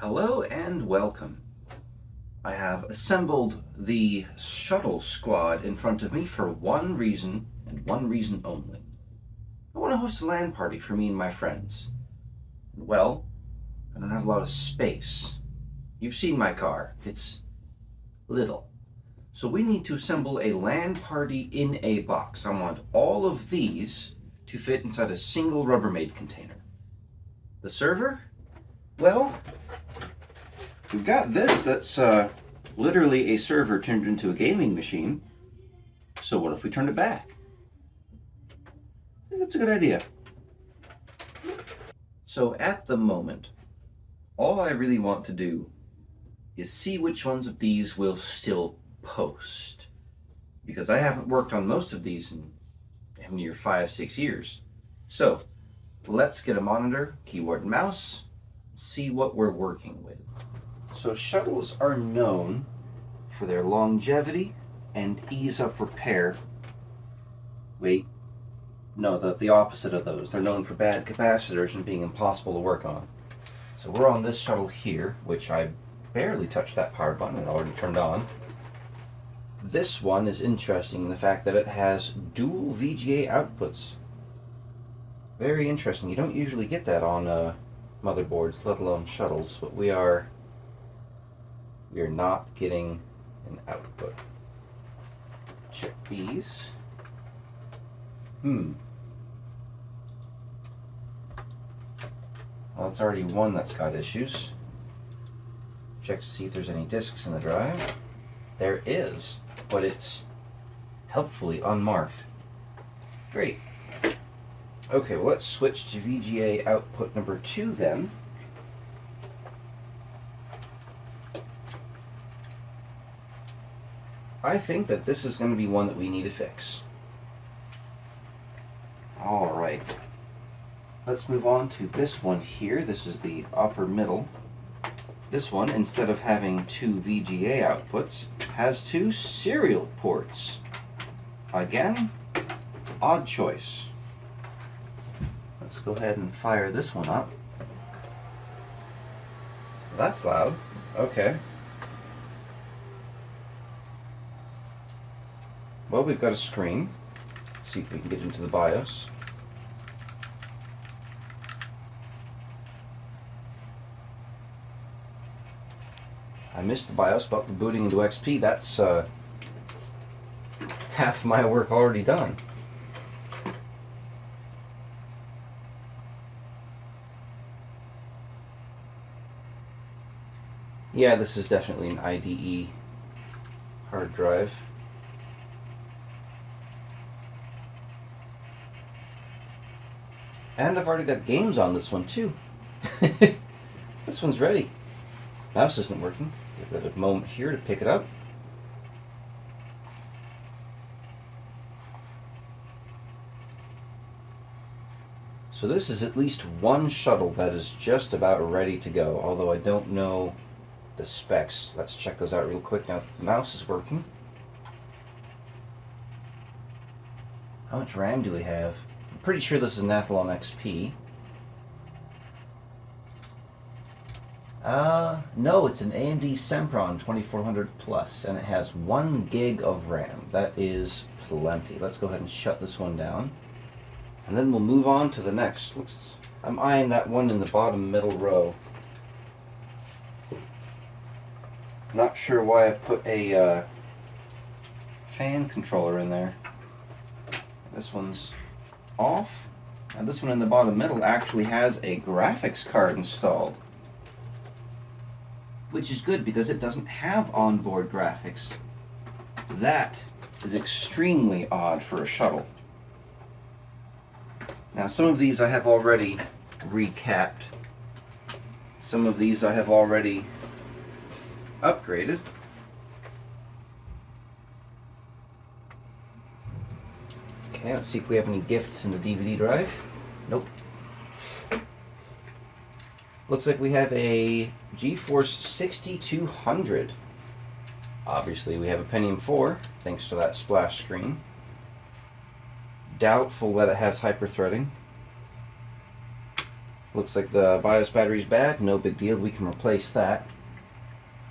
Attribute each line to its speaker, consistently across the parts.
Speaker 1: Hello and welcome. I have assembled the shuttle squad in front of me for one reason and one reason only. I want to host a LAN party for me and my friends. Well, I don't have a lot of space. You've seen my car. It's little. So we need to assemble a LAN party in a box. I want all of these to fit inside a single Rubbermaid container. The server? Well, we've got this that's literally a server turned into a gaming machine. So what if we turned it back? I think that's a good idea. So at the moment, all I really want to do is see which ones of these will still post. Because I haven't worked on most of these in damn near 5-6 years. So let's get a monitor, keyboard and mouse, see what we're working with. So shuttles are known for their longevity and ease of repair. Wait, no, the opposite of those. They're known for bad capacitors and being impossible to work on. So we're on this shuttle here, which I barely touched that power button and already turned on. This one is interesting in the fact that it has dual VGA outputs. Very interesting. You don't usually get that on motherboards, let alone shuttles, but we are not getting an output. Check these. Well, it's already one that's got issues. Check to see if there's any disks in the drive. There is, but it's helpfully unmarked. Great. Okay, well, let's switch to VGA output number 2 then. I think that this is going to be one that we need to fix. Alright. Let's move on to this one here. This is the upper middle. This one, instead of having 2 VGA outputs, has 2 serial ports. Again, odd choice. Let's go ahead and fire this one up. That's loud. Okay. Well, we've got a screen. See if we can get into the BIOS. I missed the BIOS, but booting into XP, that's half my work already done. Yeah, this is definitely an IDE hard drive. And I've already got games on this one too. This one's ready. Mouse isn't working. Give it a moment here to pick it up. So this is at least one shuttle that is just about ready to go, although I don't know the specs. Let's check those out real quick now that the mouse is working. How much RAM do we have? I'm pretty sure this is an Athlon XP. No, it's an AMD Sempron 2400 Plus, and it has 1 gig of RAM. That is plenty. Let's go ahead and shut this one down, and then we'll move on to the next. I'm eyeing that one in the bottom middle row. Not sure why I put a fan controller in there. This one's off, and this one in the bottom middle actually has a graphics card installed, which is good because it doesn't have onboard graphics. That is extremely odd for a shuttle. Now, some of these I have already recapped. Some of these I have already upgraded. Okay, let's see if we have any gifts in the DVD drive. Nope. Looks like we have a GeForce 6200. Obviously, we have a Pentium 4, thanks to that splash screen. Doubtful that it has hyperthreading. Looks like the BIOS battery's bad. No big deal. We can replace that.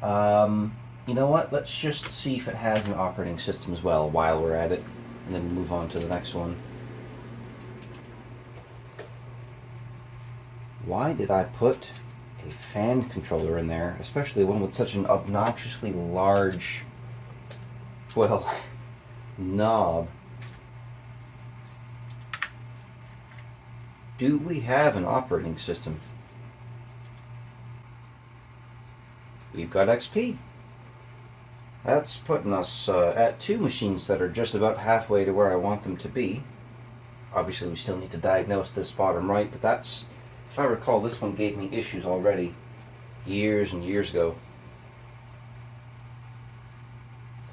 Speaker 1: You know what? Let's just see if it has an operating system as well while we're at it, and then move on to the next one. Why did I put a fan controller in there, especially one with such an obnoxiously large, well, knob? Do we have an operating system? We've got XP. That's putting us at 2 machines that are just about halfway to where I want them to be. Obviously we still need to diagnose this bottom right, but that's, if I recall, this one gave me issues already years and years ago.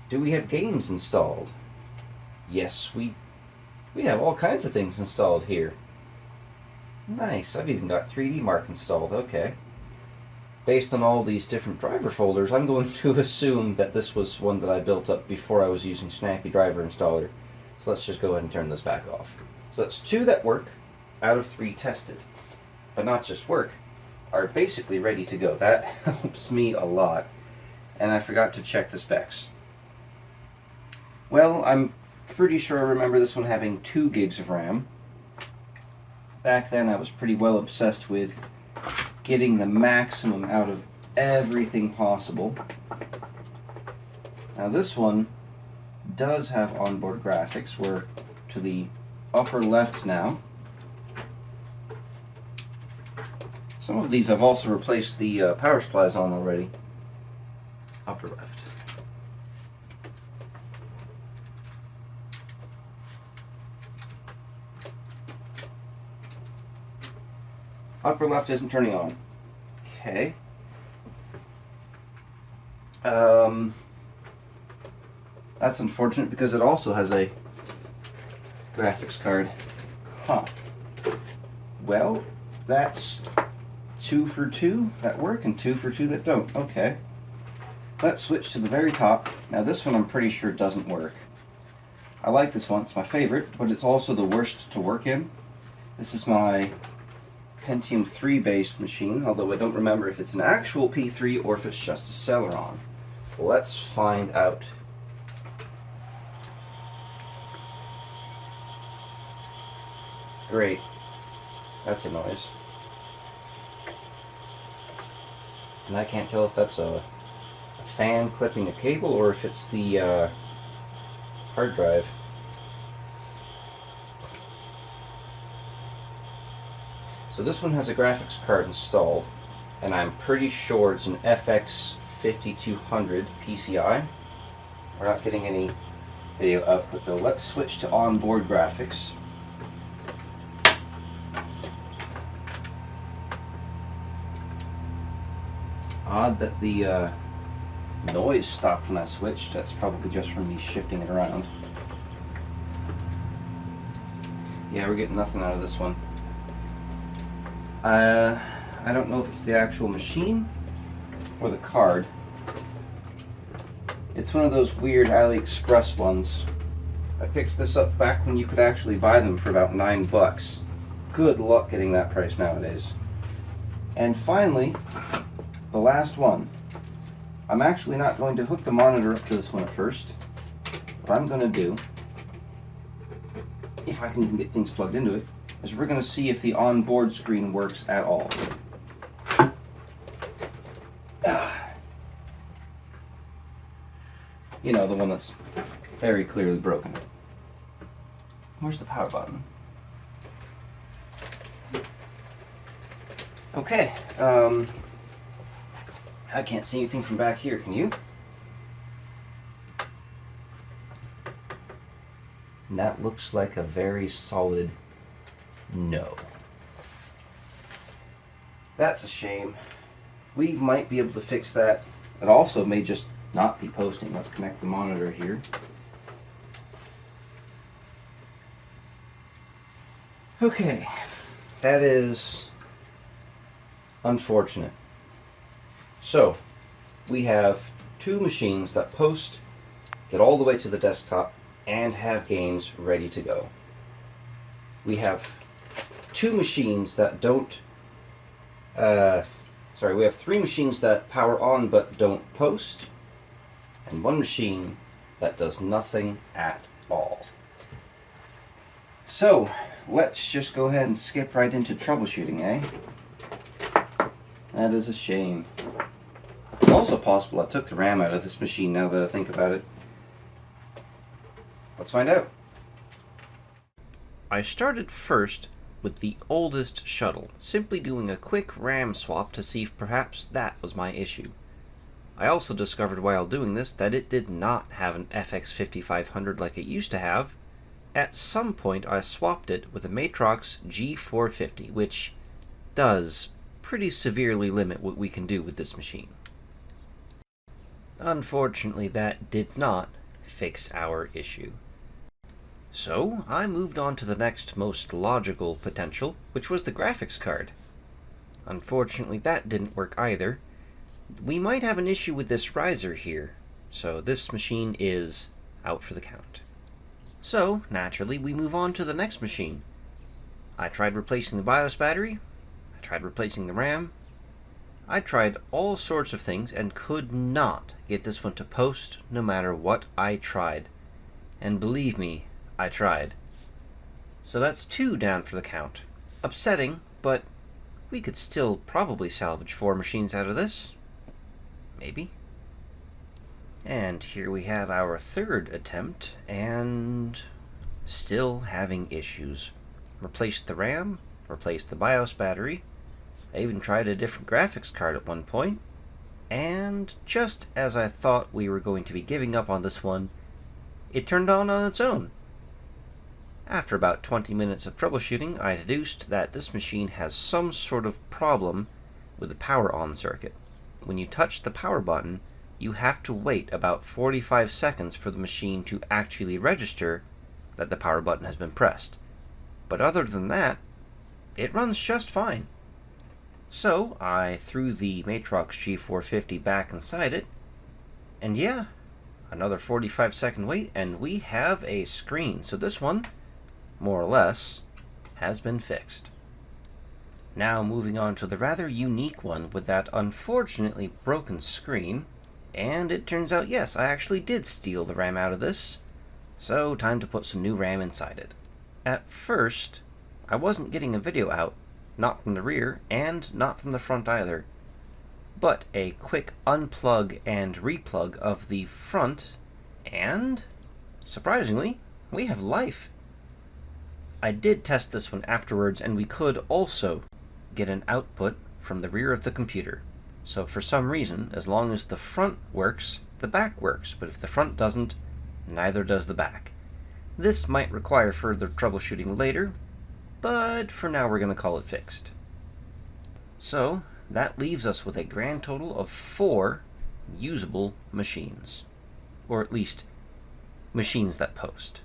Speaker 1: Do we have games installed? Yes, we have all kinds of things installed here. Nice, I've even got 3D Mark installed, okay. Based on all these different driver folders, I'm going to assume that this was one that I built up before I was using Snappy Driver Installer. So let's just go ahead and turn this back off. So that's 2 that work out of 3 tested. But not just work, are basically ready to go. That helps me a lot. And I forgot to check the specs. Well, I'm pretty sure I remember this one having 2 gigs of RAM. Back then I was pretty well obsessed with getting the maximum out of everything possible. Now this one does have onboard graphics. We're to the upper left now. Some of these I've also replaced the power supplies on already. Upper left. Upper left isn't turning on. Okay. That's unfortunate because it also has a graphics card. Huh. Well, that's 2 for 2 that work and 2 for 2 that don't. Okay. Let's switch to the very top. Now this one I'm pretty sure doesn't work. I like this one. It's my favorite, but it's also the worst to work in. This is my Pentium 3 based machine, although I don't remember if it's an actual P3 or if it's just a Celeron. Let's find out. Great. That's a noise. And I can't tell if that's a fan clipping a cable or if it's the hard drive. So this one has a graphics card installed, and I'm pretty sure it's an FX 5200 PCI. We're not getting any video output though. Let's switch to onboard graphics. Odd that the noise stopped when I switched. That's probably just from me shifting it around. Yeah, we're getting nothing out of this one. I don't know if it's the actual machine or the card. It's one of those weird AliExpress ones. I picked this up back when you could actually buy them for about $9. Good luck getting that price nowadays. And finally, the last one. I'm actually not going to hook the monitor up to this one at first. What I'm going to do, if I can even get things plugged into it, is we're going to see if the onboard screen works at all. You know, the one that's very clearly broken. Where's the power button? Okay, I can't see anything from back here, can you? And that looks like a very solid no. That's a shame. We might be able to fix that. It also may just not be posting. Let's connect the monitor here. Okay, that is unfortunate. So, we have 2 machines that post, get all the way to the desktop, and have games ready to go. We have 2 machines that don't Sorry, we have 3 machines that power on but don't post, and 1 machine that does nothing at all. So, let's just go ahead and skip right into troubleshooting, eh? That is a shame. It's also possible I took the RAM out of this machine now that I think about it. Let's find out. I started first with the oldest shuttle, simply doing a quick RAM swap to see if perhaps that was my issue. I also discovered while doing this that it did not have an FX5500 like it used to have. At some point I swapped it with a Matrox G450, which does pretty severely limit what we can do with this machine. Unfortunately, that did not fix our issue. So, I moved on to the next most logical potential, which was the graphics card. Unfortunately, that didn't work either. We might have an issue with this riser here, so this machine is out for the count. So, naturally, we move on to the next machine. I tried replacing the BIOS battery, I tried replacing the RAM, I tried all sorts of things and could not get this one to post no matter what I tried. And believe me, I tried. So that's 2 down for the count. Upsetting, but we could still probably salvage 4 machines out of this. Maybe. And here we have our 3rd attempt, and still having issues. Replaced the RAM, replaced the BIOS battery. I even tried a different graphics card at one point, and just as I thought we were going to be giving up on this one, it turned on its own. After about 20 minutes of troubleshooting, I deduced that this machine has some sort of problem with the power on circuit. When you touch the power button, you have to wait about 45 seconds for the machine to actually register that the power button has been pressed. But other than that, it runs just fine. So I threw the Matrox G450 back inside it, and yeah, another 45-second wait, and we have a screen. So this one, more or less, has been fixed. Now moving on to the rather unique one with that unfortunately broken screen, and it turns out, yes, I actually did steal the RAM out of this, so time to put some new RAM inside it. At first, I wasn't getting a video out, not from the rear, and not from the front either, but a quick unplug and replug of the front, and, surprisingly, we have life. I did test this one afterwards, and we could also get an output from the rear of the computer. So for some reason, as long as the front works, the back works, but if the front doesn't, neither does the back. This might require further troubleshooting later, but for now we're going to call it fixed. So that leaves us with a grand total of 4 usable machines, or at least machines that post.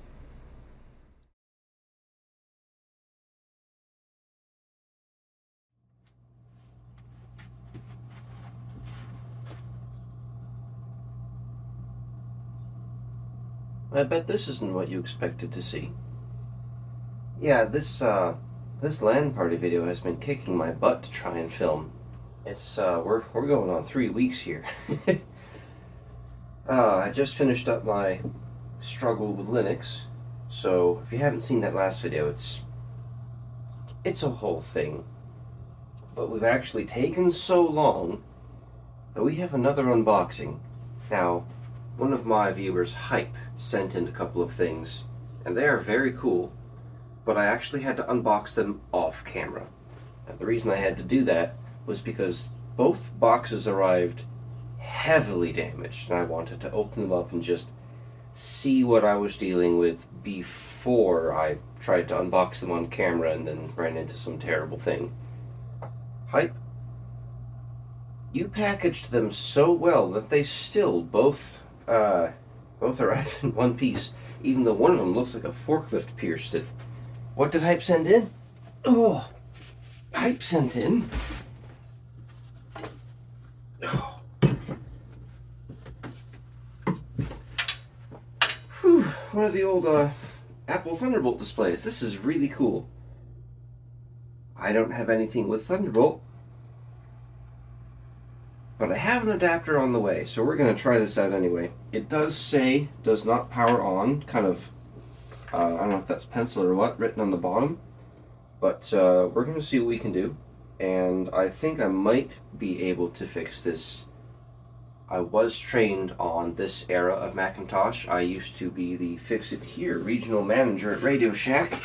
Speaker 1: I bet this isn't what you expected to see. Yeah, this LAN party video has been kicking my butt to try and film. It's we're going on 3 weeks here. I just finished up my struggle with Linux, so if you haven't seen that last video, it's a whole thing. But we've actually taken so long that we have another unboxing. Now, one of my viewers, Hype, sent in a couple of things, and they are very cool, but I actually had to unbox them off camera. And the reason I had to do that was because both boxes arrived heavily damaged, and I wanted to open them up and just see what I was dealing with before I tried to unbox them on camera and then ran into some terrible thing. Hype, you packaged them so well that they still both arrived in one piece, even though one of them looks like a forklift pierced it. What did Hype send in? Oh, Hype sent in. Oh. Whew, one of the old Apple Thunderbolt displays. This is really cool. I don't have anything with Thunderbolt, But I have an adapter on the way, so we're going to try this out anyway. It does say, does not power on, kind of, I don't know if that's pencil or what, written on the bottom. But we're going to see what we can do. And I think I might be able to fix this. I was trained on this era of Macintosh. I used to be the Fix-It Here regional manager at Radio Shack.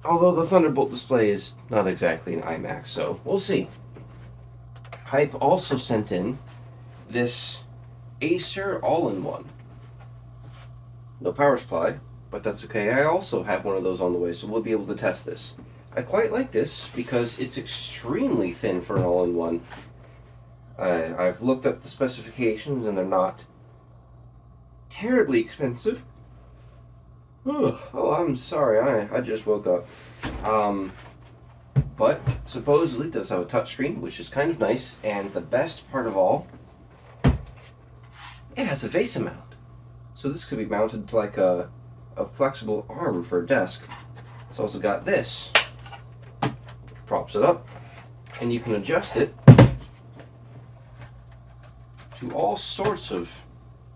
Speaker 1: Although the Thunderbolt display is not exactly an iMac, so we'll see. Hype also sent in this Acer all-in-one. No power supply, but that's okay. I also have one of those on the way, so we'll be able to test this. I quite like this because it's extremely thin for an all-in-one. I've looked up the specifications and they're not terribly expensive. Oh, I'm sorry, I just woke up. But supposedly it does have a touchscreen, which is kind of nice, and the best part of all, it has a VESA mount. So this could be mounted like a flexible arm for a desk. It's also got this. Props it up, and you can adjust it to all sorts of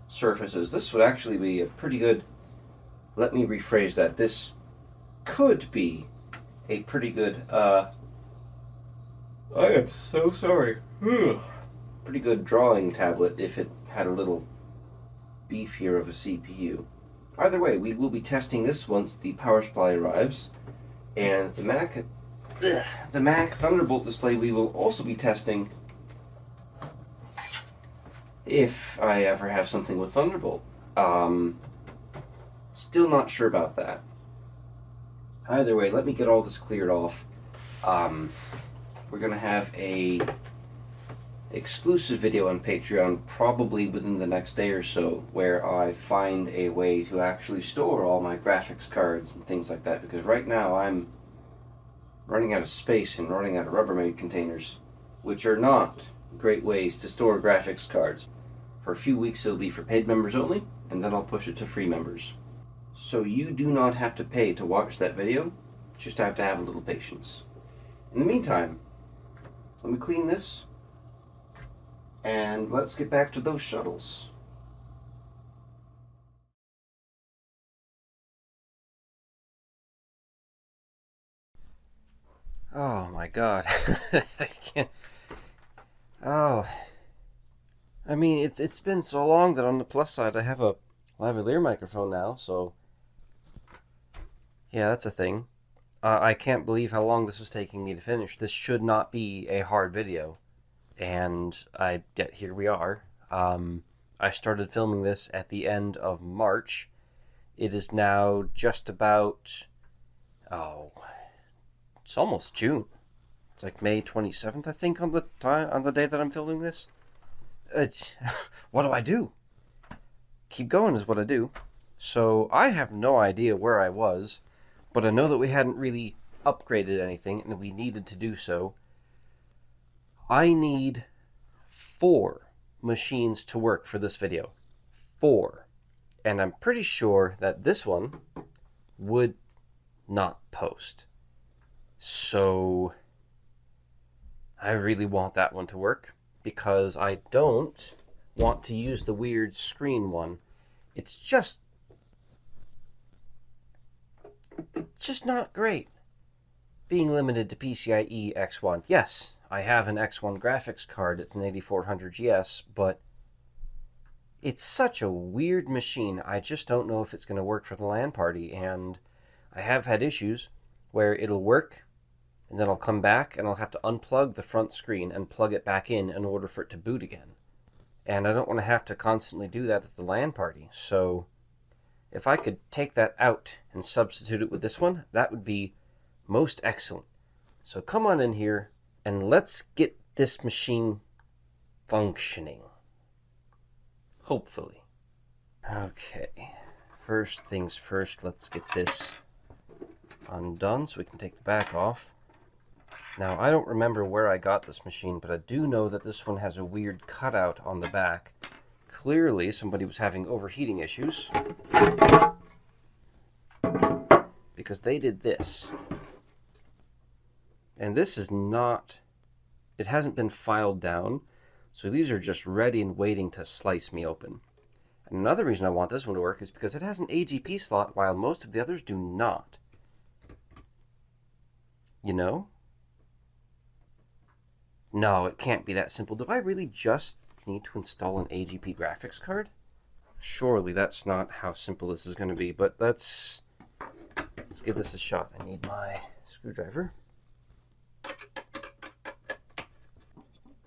Speaker 1: surfaces. This would actually be a pretty good, let me rephrase that, this could be a pretty good, I am so sorry, pretty good drawing tablet if it had a little beefier of a CPU. Either way, we will be testing this once the power supply arrives, and the Mac Thunderbolt display we will also be testing if I ever have something with Thunderbolt. Still not sure about that. Either way, let me get all this cleared off. We're gonna have a exclusive video on Patreon probably within the next day or so, where I find a way to actually store all my graphics cards and things like that, because right now I'm running out of space and running out of Rubbermaid containers, which are not great ways to store graphics cards. For a few weeks it'll be for paid members only, and then I'll push it to free members. So you do not have to pay to watch that video, just have to have a little patience. In the meantime, let me clean this, and let's get back to those shuttles. Oh my god. I can't. Oh. I mean, it's been so long that on the plus side I have a lavalier microphone now, so yeah, that's a thing. I can't believe how long this was taking me to finish. This should not be a hard video. And yet here we are. I started filming this at the end of March. It is now just about, it's almost June. It's like May 27th, I think, on the day that I'm filming this. What do I do? Keep going is what I do. So I have no idea where I was, but I know that we hadn't really upgraded anything, and we needed to do so. I need 4 machines to work for this video. 4. And I'm pretty sure that this one would not post. So I really want that one to work, because I don't want to use the weird screen one. It's just not great being limited to PCIe X1. Yes, I have an X1 graphics card. It's an 8400 GS, but it's such a weird machine. I just don't know if it's going to work for the LAN party, and I have had issues where it'll work, and then I'll come back and I'll have to unplug the front screen and plug it back in order for it to boot again. And I don't want to have to constantly do that at the LAN party. So if I could take that out and substitute it with this one, that would be most excellent. So come on in here and let's get this machine functioning. Hopefully. Okay. First things first, let's get this undone so we can take the back off. Now, I don't remember where I got this machine, but I do know that this one has a weird cutout on the back. Clearly, somebody was having overheating issues, because they did this.
Speaker 2: And this is not, it hasn't been filed down, so these are just ready and waiting to slice me open. And another reason I want this one to work is because it has an AGP slot while most of the others do not. You know? No, it can't be that simple. Do I really just need to install an AGP graphics card? Surely that's not how simple this is going to be, but let's give this a shot. I need my screwdriver.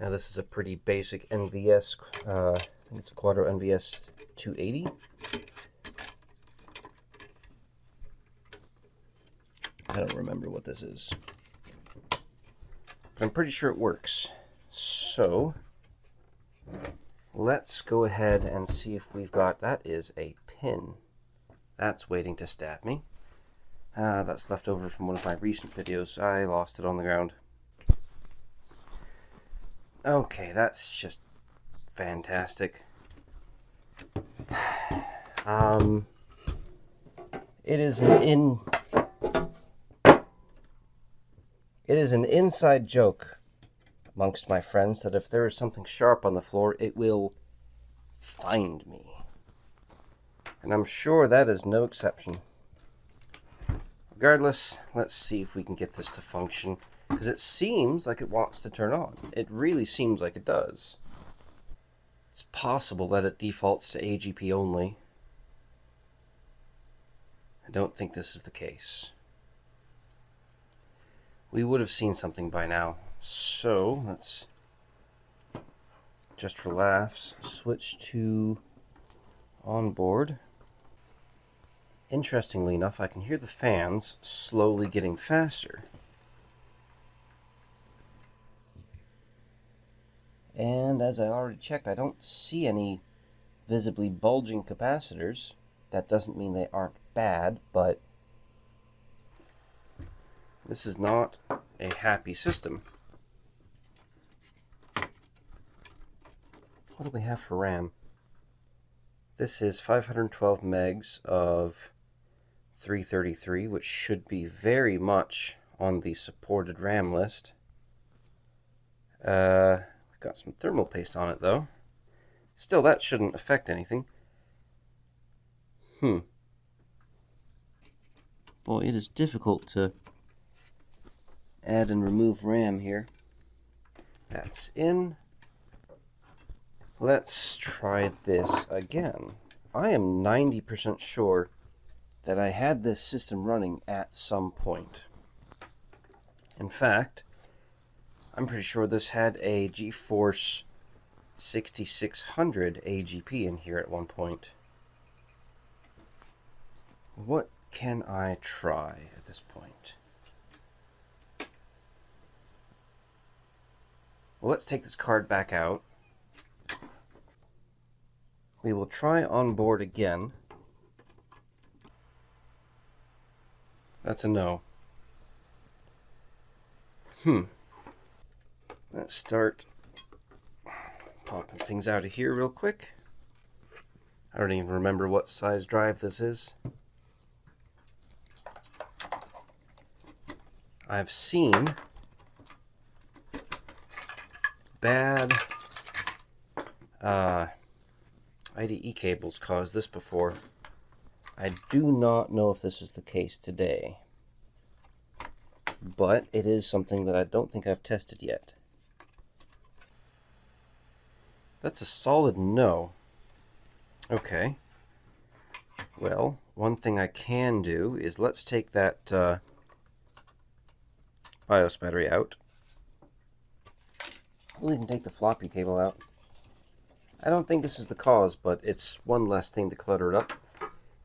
Speaker 2: Now this is a pretty basic NVS, I think it's a Quadro NVS 280. I don't remember what this is, but I'm pretty sure it works. So let's go ahead and see if we've got, that is a pin. That's waiting to stab me. That's left over from one of my recent videos. I lost it on the ground. Okay, that's just fantastic. It is an inside joke amongst my friends that if there is something sharp on the floor, it will find me. And I'm sure that is no exception. Regardless, let's see if we can get this to function, because it seems like it wants to turn on. It really seems like it does. It's possible that it defaults to AGP only. I don't think this is the case. We would have seen something by now. So let's, just for laughs, switch to onboard. Interestingly enough, I can hear the fans slowly getting faster. And as I already checked, I don't see any visibly bulging capacitors. That doesn't mean they aren't bad, but this is not a happy system. What do we have for RAM? This is 512 megs of 333, which should be very much on the supported RAM list. We've got some thermal paste on it, though. Still, that shouldn't affect anything. Boy, it is difficult to add and remove RAM here. That's in. Let's try this again. I am 90% sure that I had this system running at some point. In fact, I'm pretty sure this had a GeForce 6600 AGP in here at one point. What can I try at this point? Well, let's take this card back out. We will try onboard again. That's a no. Let's start popping things out of here real quick. I don't even remember what size drive this is. I've seen bad IDE cables cause this before. I do not know if this is the case today, but it is something that I don't think I've tested yet. That's a solid no. Okay. Well, one thing I can do is let's take that BIOS battery out. We'll even take the floppy cable out. I don't think this is the cause, but it's one less thing to clutter it up,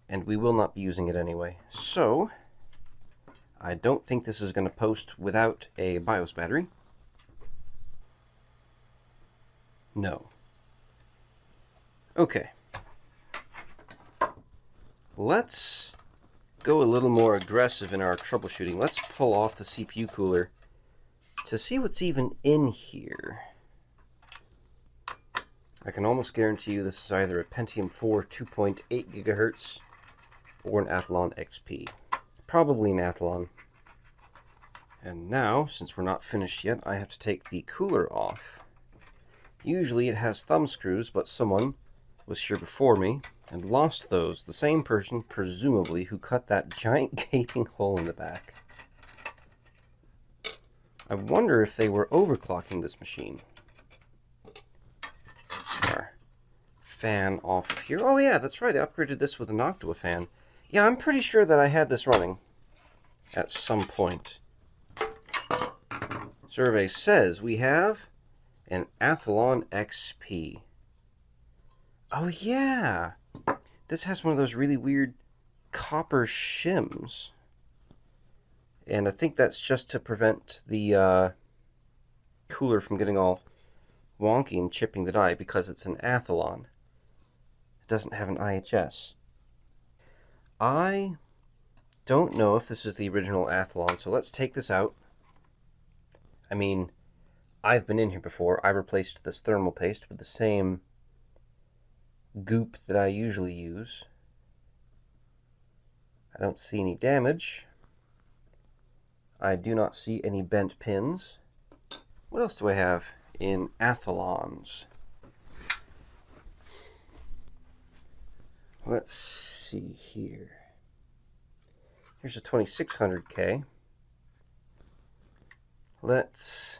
Speaker 2: and we will not be using it anyway. So, I don't think this is going to post without a BIOS battery. No. Okay. Let's go a little more aggressive in our troubleshooting. Let's pull off the CPU cooler to see what's even in here. I can almost guarantee you this is either a Pentium 4 2.8 GHz or an Athlon XP. Probably an Athlon. And now, since we're not finished yet, I have to take the cooler off. Usually it has thumb screws, but someone was here before me and lost those. The same person, presumably, who cut that giant gaping hole in the back. I wonder if they were overclocking this machine. Our fan off of here. Oh yeah, that's right, I upgraded this with an Octua fan. Yeah, I'm pretty sure that I had this running at some point. Survey says we have an Athlon XP. Oh yeah! This has one of those really weird copper shims. And I think that's just to prevent the cooler from getting all wonky and chipping the die because it's an Athlon. It doesn't have an IHS. I don't know if this is the original Athlon, so let's take this out. I mean, I've been in here before. I replaced this thermal paste with the same goop that I usually use. I don't see any damage. I do not see any bent pins. What else do I have in Athlons? Let's see here. Here's a 2600K. Let's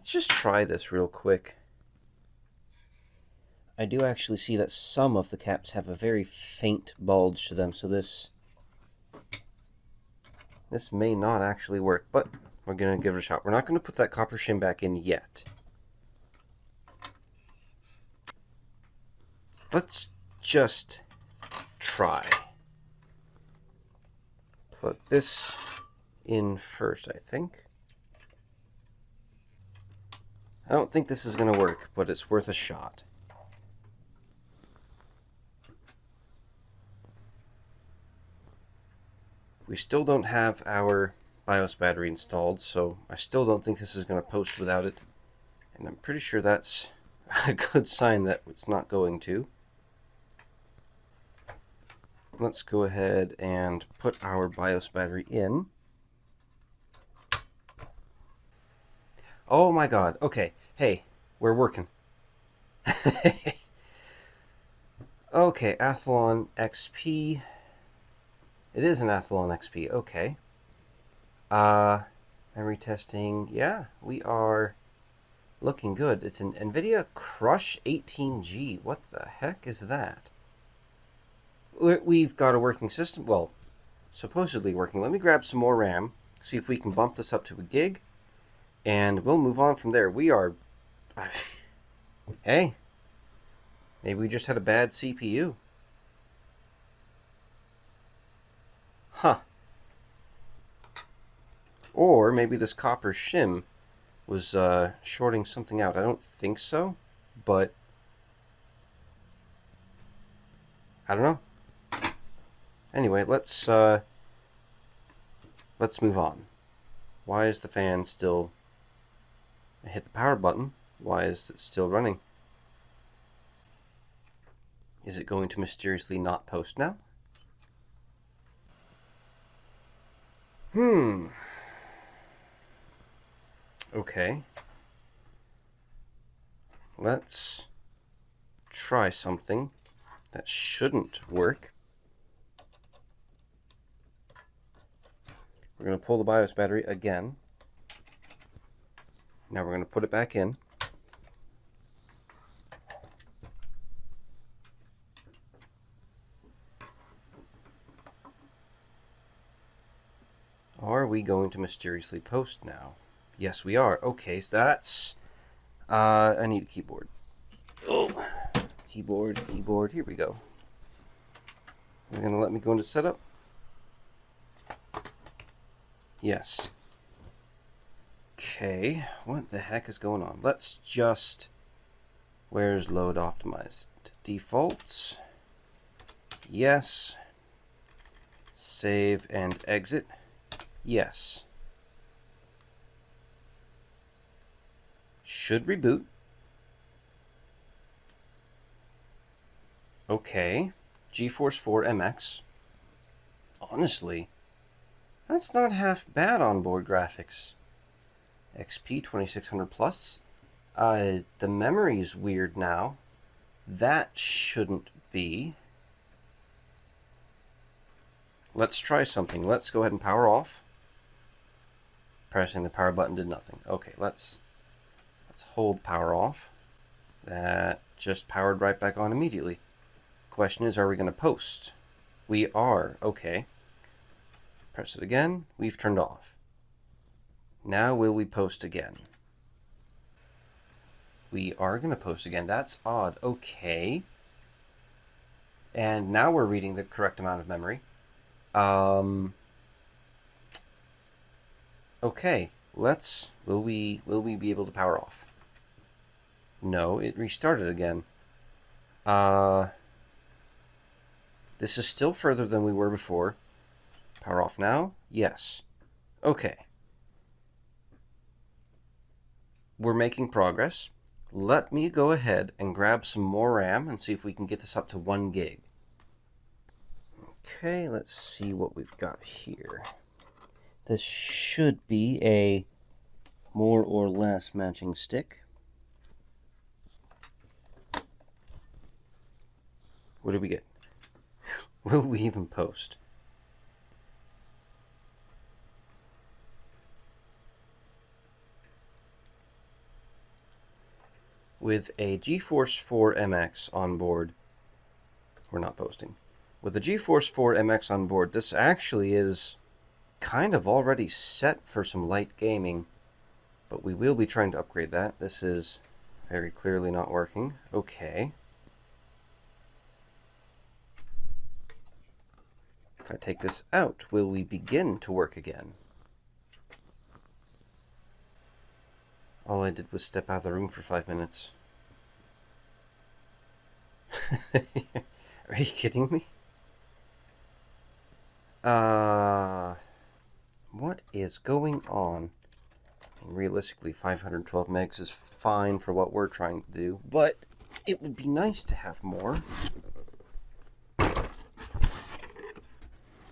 Speaker 2: just try this real quick. I do actually see that some of the caps have a very faint bulge to them, so this may not actually work, but we're going to give it a shot. We're not going to put that copper shim back in yet. Let's just try. Plug this in first, I think. I don't think this is going to work, but it's worth a shot. We still don't have our BIOS battery installed, so I still don't think this is going to post without it. And I'm pretty sure that's a good sign that it's not going to. Let's go ahead and put our BIOS battery in. Oh my god, okay. Hey, we're working. Okay, Athlon XP. It is an Athlon XP, okay. Memory testing, yeah, we are looking good. It's an NVIDIA Crush 18G. What the heck is that? We've got a working system, well, supposedly working. Let me grab some more RAM, see if we can bump this up to a gig, and we'll move on from there. We are... Hey, maybe we just had a bad CPU. Huh. Or maybe this copper shim was shorting something out. I don't think so, but I don't know. Anyway, let's move on. Why is the fan still... I hit the power button. Why is it still running? Is it going to mysteriously not post now? Okay. Let's try something that shouldn't work. We're going to pull the BIOS battery again. Now we're going to put it back in. Are we going to mysteriously post now? Yes, we are. Okay, so that's... I need a keyboard. Oh, keyboard. Here we go. You're going to let me go into setup? Yes. Okay, what the heck is going on? Let's just... Where's load optimized? Defaults. Yes. Save and exit. Yes. Should reboot. Okay. GeForce 4 MX. Honestly, That's not half bad onboard graphics. XP 2600 plus. The memory's weird now. That shouldn't be. Let's try something. Let's go ahead and power off. Pressing the power button did nothing. Okay, let's hold power off. That just powered right back on immediately. Question is, are we going to post? We are. Okay. Press it again. We've turned off. Now will we post again? We are going to post again. That's odd. Okay. And now we're reading the correct amount of memory. Okay. Will we be able to power off? No, it restarted again. This is still further than we were before. Power off now? Yes. Okay. We're making progress. Let me go ahead and grab some more RAM and see if we can get this up to 1 gig. Okay, let's see what we've got here. This should be a more or less matching stick. What did we get? Will we even post? With a GeForce 4 MX on board, we're not posting. With the GeForce 4 MX on board, this actually is kind of already set for some light gaming, but we will be trying to upgrade that. This is very clearly not working. Okay. If I take this out, will we begin to work again? All I did was step out of the room for 5 minutes. Are you kidding me? What is going on? And realistically, 512 megs is fine for what we're trying to do, but it would be nice to have more.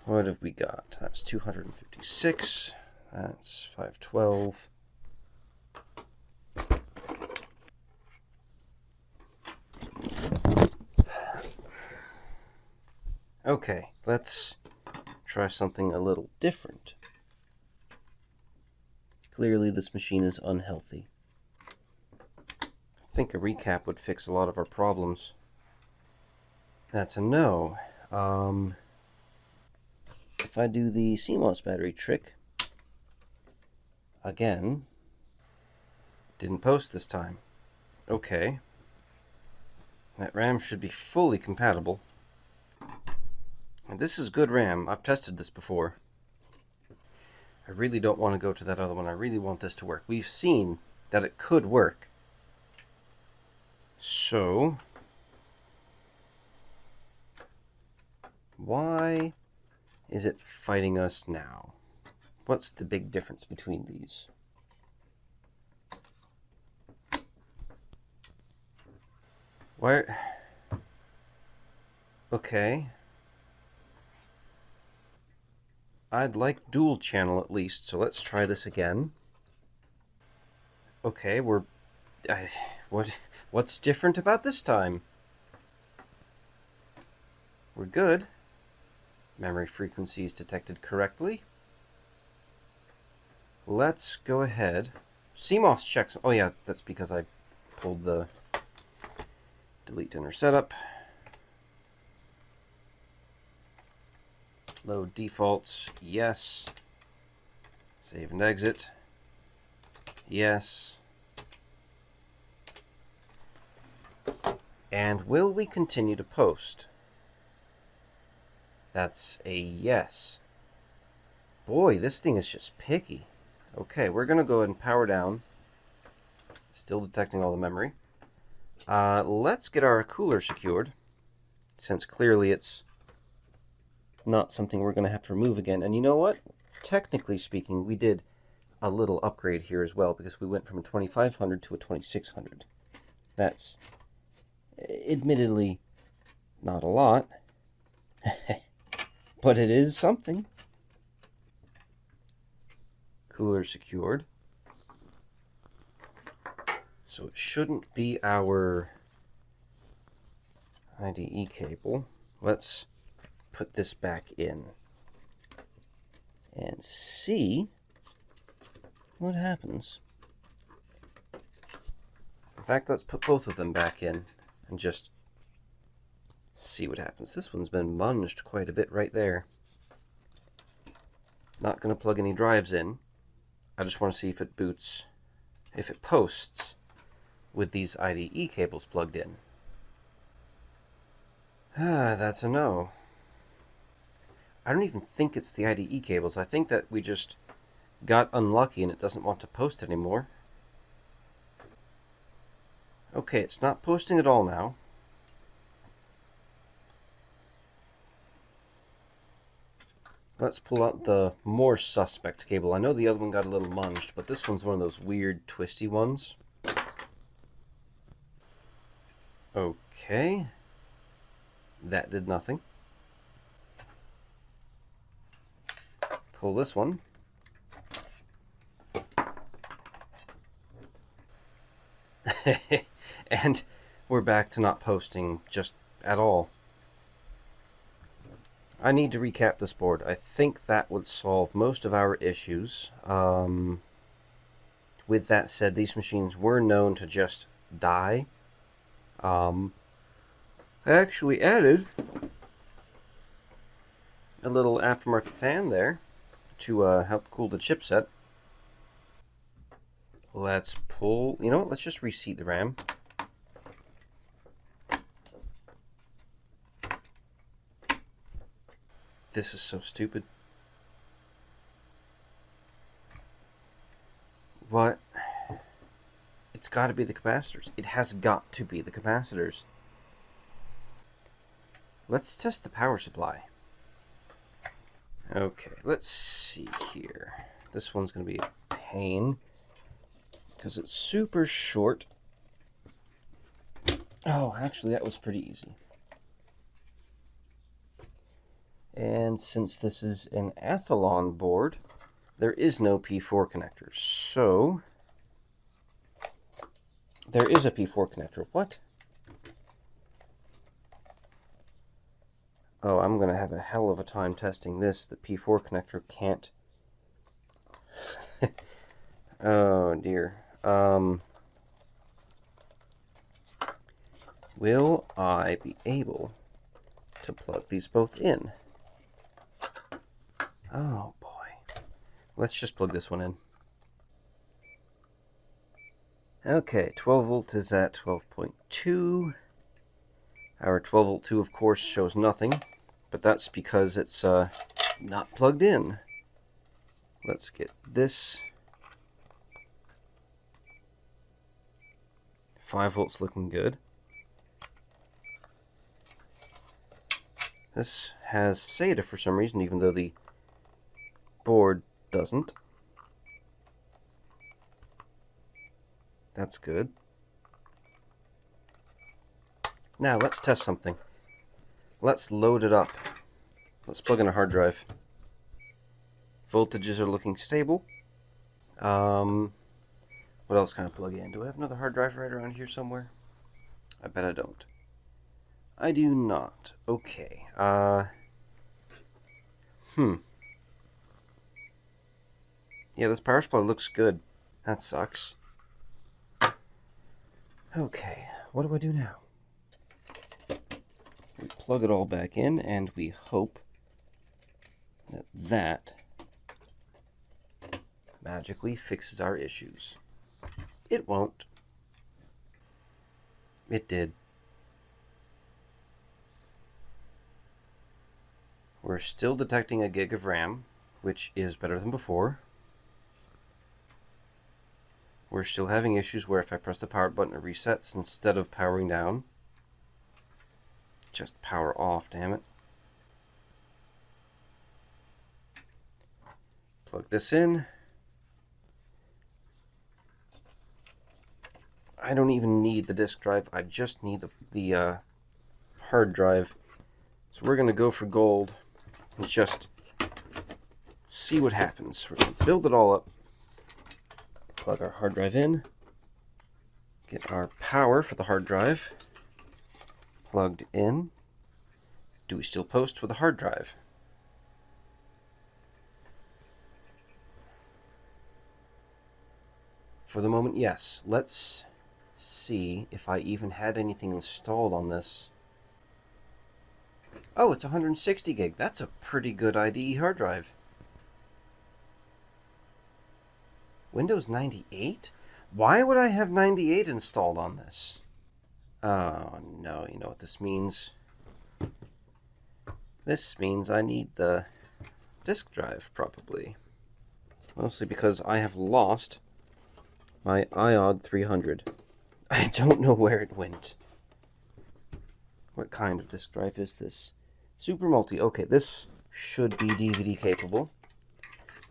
Speaker 2: What have we got? That's 256. That's 512. Okay, let's try something a little different. Clearly, this machine is unhealthy. I think a recap would fix a lot of our problems. That's a no. If I do the CMOS battery trick, again, didn't post this time. Okay. That RAM should be fully compatible. And this is good RAM. I've tested this before. I really don't want to go to that other one. I really want this to work. We've seen that it could work. So, why is it fighting us now? What's the big difference between these? Where? Okay. I'd like dual channel at least, so let's try this again. Okay, what's different about this time? We're good. Memory frequencies detected correctly. Let's go ahead. CMOS checks. Oh yeah, that's because I pulled the delete inner setup. Load defaults. Yes. Save and exit. Yes. And will we continue to post? That's a yes. Boy, this thing is just picky. Okay, we're going to go ahead and power down. Still detecting all the memory. Let's get our cooler secured, since clearly it's not something we're going to have to remove again. And you know what? Technically speaking, we did a little upgrade here as well, because we went from a 2500 to a 2600. That's admittedly not a lot, but it is something. cooler secured. So it shouldn't be our IDE cable. Let's put this back in and see what happens. In fact, let's put both of them back in and just see what happens. This one's been munged quite a bit right there. Not going to plug any drives in. I just want to see if it boots, if it posts with these IDE cables plugged in. That's a no. I don't even think it's the IDE cables. I think that we just got unlucky and it doesn't want to post anymore. Okay, it's not posting at all now. Let's pull out the more suspect cable. I know the other one got a little munged, but this one's one of those weird twisty ones. Okay. That did nothing. Pull this one. And we're back to not posting just at all. I need to recap this board. I think that would solve most of our issues. With that said, these machines were known to just die. I actually added a little aftermarket fan there to help cool the chipset. Let's pull... You know what? Let's just reseat the RAM. This is so stupid. What? It's got to be the capacitors. It has got to be the capacitors. Let's test the power supply. Okay, let's see here. This one's going to be a pain because it's super short. Oh, actually, that was pretty easy. And since this is an Athlon board, there is no P4 connector. So, there is a P4 connector. What? Oh, I'm going to have a hell of a time testing this. The P4 connector can't... Oh, dear. Will I be able to plug these both in? Oh, boy. Let's just plug this one in. Okay, 12 volt is at 12.2. Our 12 volt 2, of course, shows nothing, but that's because it's not plugged in. Let's get this. 5 volts looking good. This has SATA for some reason, even though the board doesn't. That's good. Now, let's test something. Let's load it up. Let's plug in a hard drive. Voltages are looking stable. What else can I plug in? Do I have another hard drive right around here somewhere? I bet I don't. I do not. Okay. Yeah, this power supply looks good. That sucks. Okay, what do I do now? We plug it all back in, and we hope that that magically fixes our issues. It won't. It did. We're still detecting a gig of RAM, which is better than before. We're still having issues where if I press the power button it resets instead of powering down. Just power off, damn it. Plug this in. I don't even need the disk drive, I just need the hard drive. So we're going to go for gold and just see what happens. We're going to build it all up Plug our hard drive in. Get our power for the hard drive plugged in. Do we still post with a hard drive? For the moment, yes. Let's see if I even had anything installed on this. Oh, it's 160 gig. That's a pretty good IDE hard drive. Windows 98? Why would I have 98 installed on this? Oh no, you know what this means? This means I need the disk drive, probably. Mostly because I have lost my iOD 300. I don't know where it went. What kind of disk drive is this? Super Multi. Okay, this should be DVD capable.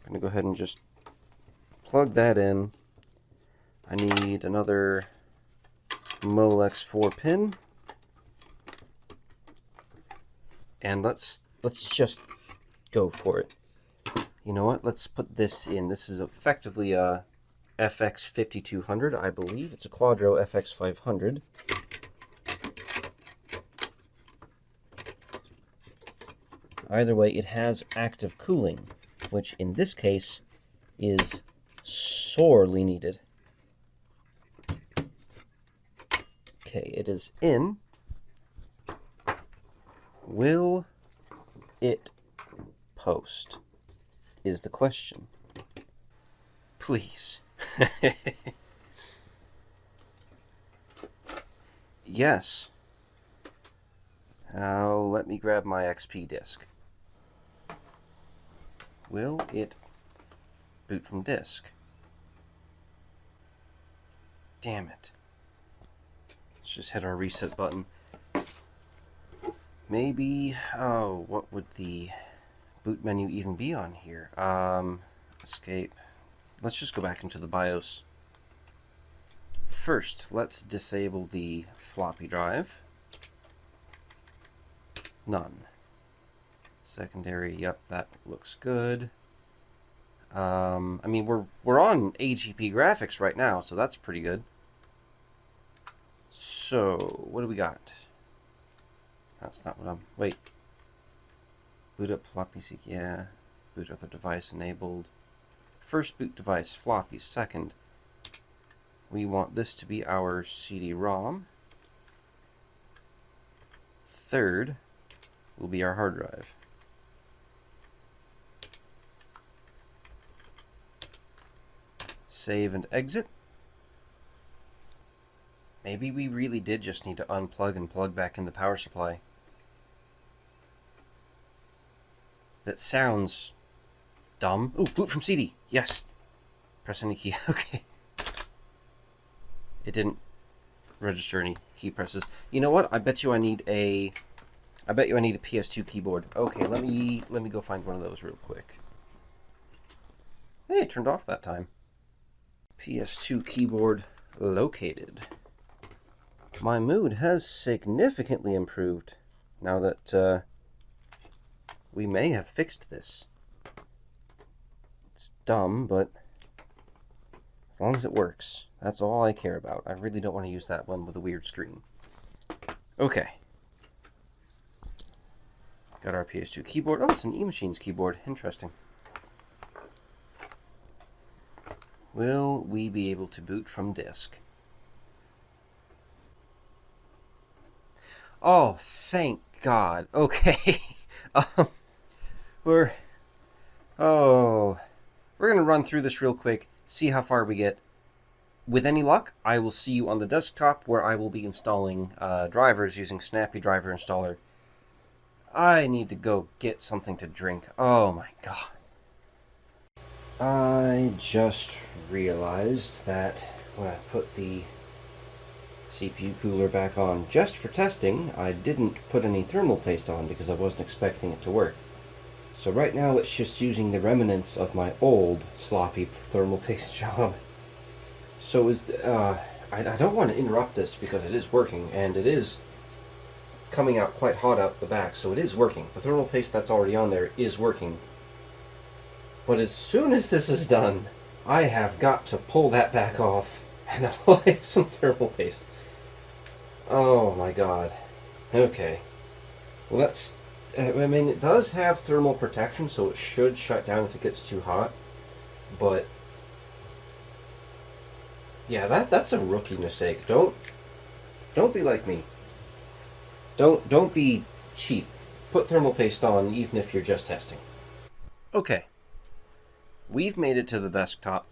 Speaker 2: I'm going to go ahead and just plug that in. I need another Molex 4 pin. And let's just go for it. You know what? Let's put this in. This is effectively a FX 5200, I believe. It's a Quadro FX 500. Either way, it has active cooling, which in this case is sorely needed. Okay, it is in. Will it post? Is the question. Please. Yes. Now let me grab my XP disk. Will it boot from disk? Damn it. Let's just hit our reset button. Maybe, oh, what would the boot menu even be on here? Escape. Let's just go back into the BIOS. First, let's disable the floppy drive. None. Secondary, yep, that looks good. I mean, we're on AGP graphics right now, so that's pretty good. So, what do we got? That's not what I'm... Wait. Boot up floppy seek, yeah. Boot other device enabled. First boot device, floppy. Second, we want this to be our CD-ROM. Third will be our hard drive. Save and exit. Maybe we really did just need to unplug and plug back in the power supply. That sounds dumb. Ooh, boot from CD. Yes. Press any key. Okay. It didn't register any key presses. You know what? I bet you I need a PS2 keyboard. Okay, let me go find one of those real quick. Hey, it turned off that time. PS2 keyboard located. My mood has significantly improved now that we may have fixed this. It's dumb, but as long as it works, that's all I care about. I really don't want to use that one with a weird screen. Okay. Got our PS2 keyboard. Oh, it's an eMachines keyboard. Interesting. Will we be able to boot from disk? Oh, thank God. Okay. We're going to run through this real quick, see how far we get. With any luck, I will see you on the desktop where I will be installing drivers using Snappy Driver Installer. I need to go get something to drink. Oh my God. I just realized that when I put the CPU cooler back on just for testing, I didn't put any thermal paste on because I wasn't expecting it to work. So right now it's just using the remnants of my old sloppy thermal paste job. So I don't want to interrupt this because it is working, and it is coming out quite hot out the back, so it is working. The thermal paste that's already on there is working. But as soon as this is done, I have got to pull that back off and apply some thermal paste. Oh my god. Okay. Well, that's... I mean, it does have thermal protection, so it should shut down if it gets too hot. But... yeah, that's a rookie mistake. Don't be like me. Don't be cheap. Put thermal paste on even if you're just testing. Okay. We've made it to the desktop.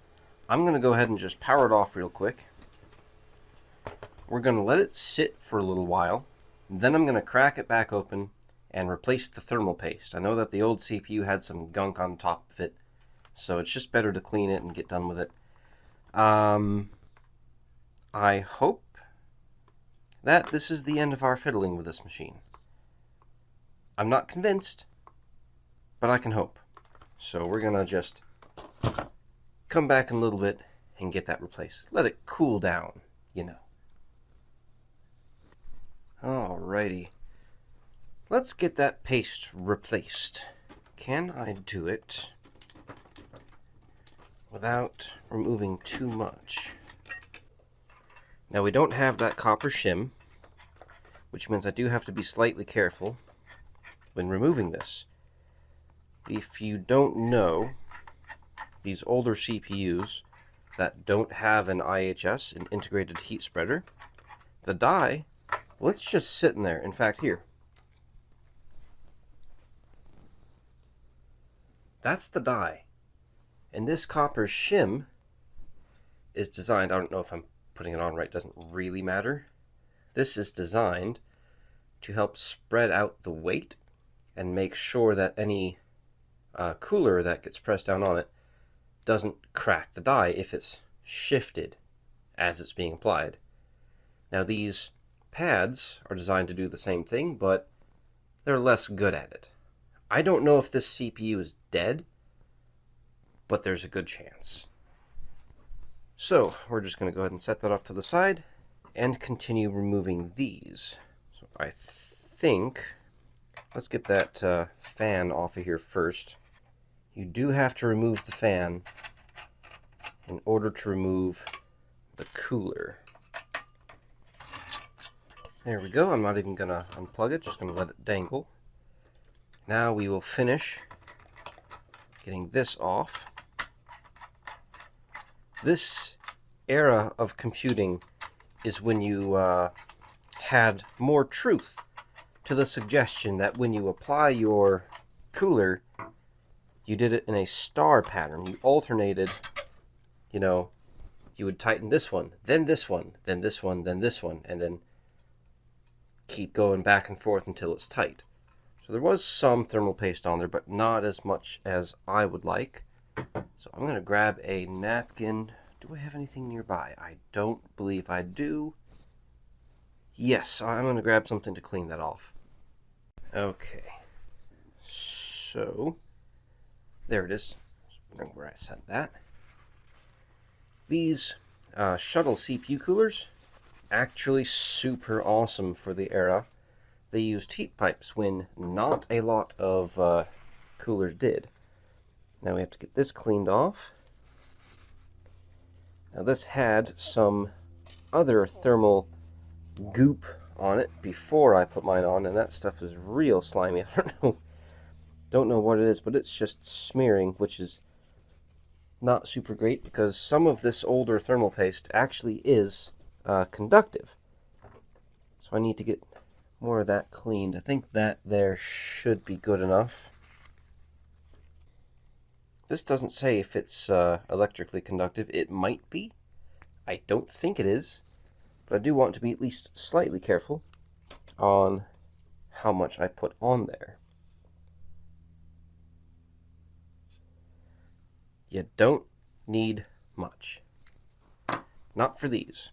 Speaker 2: I'm going to go ahead and just power it off real quick. We're going to let it sit for a little while. Then I'm going to crack it back open and replace the thermal paste. I know that the old CPU had some gunk on top of it, so it's just better to clean it and get done with it. I hope that this is the end of our fiddling with this machine. I'm not convinced, but I can hope. So we're going to just come back in a little bit and get that replaced. Let it cool down, you know. Alrighty. Let's get that paste replaced. Can I do it without removing too much? Now we don't have that copper shim, which means I do have to be slightly careful when removing this. If you don't know, these older CPUs that don't have an IHS, an integrated heat spreader, the die, well, it's just sitting there. In fact, here. That's the die. And this copper shim is designed, I don't know if I'm putting it on right, doesn't really matter. This is designed to help spread out the weight and make sure that any cooler that gets pressed down on it doesn't crack the die if it's shifted as it's being applied. Now these pads are designed to do the same thing, but they're less good at it. I don't know if this CPU is dead, but there's a good chance. So we're just going to go ahead and set that off to the side and continue removing these. So I think, let's get that fan off of here first. You do have to remove the fan in order to remove the cooler. There we go. I'm not even going to unplug it, just going to let it dangle. Now we will finish getting this off. This era of computing is when you had more truth to the suggestion that when you apply your cooler, you did it in a star pattern. You alternated, you know, you would tighten this one, then this one, then this one, then this one, and then keep going back and forth until it's tight. So there was some thermal paste on there, but not as much as I would like. So I'm going to grab a napkin. Do I have anything nearby? I don't believe I do. Yes, I'm going to grab something to clean that off. Okay. So, there it is. Where I set that. These shuttle CPU coolers, actually super awesome for the era. They used heat pipes when not a lot of coolers did. Now we have to get this cleaned off. Now this had some other thermal goop on it before I put mine on, and that stuff is real slimy. I don't know what it is, but it's just smearing, which is not super great because some of this older thermal paste actually is conductive. So I need to get more of that cleaned. I think that there should be good enough. This doesn't say if it's electrically conductive. It might be. I don't think it is. But I do want to be at least slightly careful on how much I put on there. You don't need much. Not for these.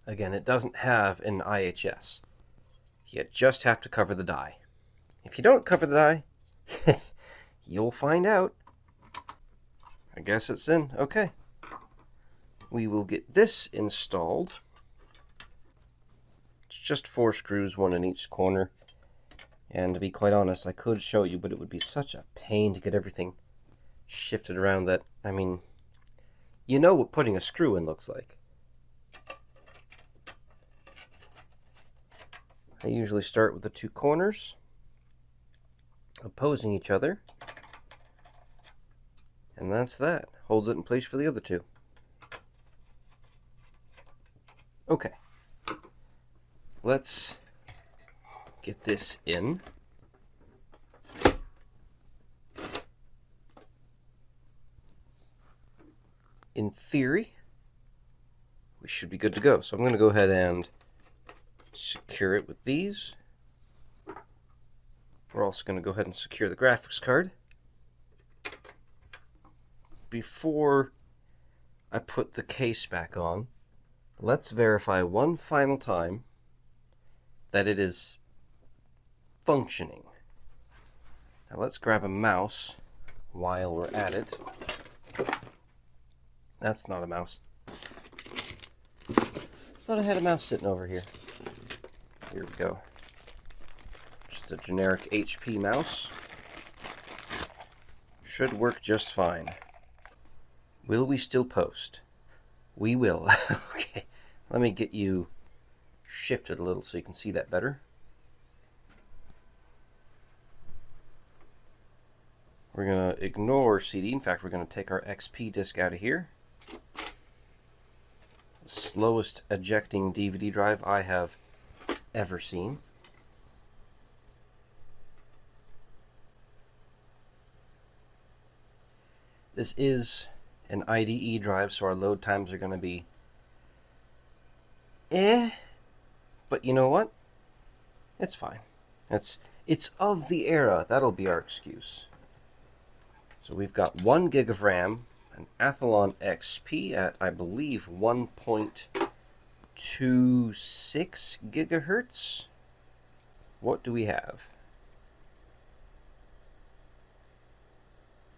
Speaker 2: Again, it doesn't have an IHS. You just have to cover the die. If you don't cover the die, you'll find out. I guess it's in. Okay. We will get this installed. It's just 4 screws, one in each corner. And to be quite honest, I could show you, but it would be such a pain to get everything shifted around that, I mean, you know what putting a screw in looks like. I usually start with the two corners opposing each other, and that's that. Holds it in place for the other two. Okay, let's get this in. In theory, we should be good to go. So I'm going to go ahead and secure it with these. We're also going to go ahead and secure the graphics card. Before I put the case back on, let's verify one final time that it is functioning. Now let's grab a mouse while we're at it. That's not a mouse. I thought I had a mouse sitting over here. Here we go. Just a generic HP mouse. Should work just fine. Will we still post? We will. Okay, let me get you shifted a little so you can see that better. We're going to ignore CD. In fact, we're going to take our XP disc out of here. The slowest ejecting DVD drive I have ever seen. This is an IDE drive, so our load times are going to be but you know what? It's fine. It's of the era. That'll be our excuse. So we've got 1 gig of RAM, an Athlon XP at, I believe, 1.26 gigahertz. What do we have?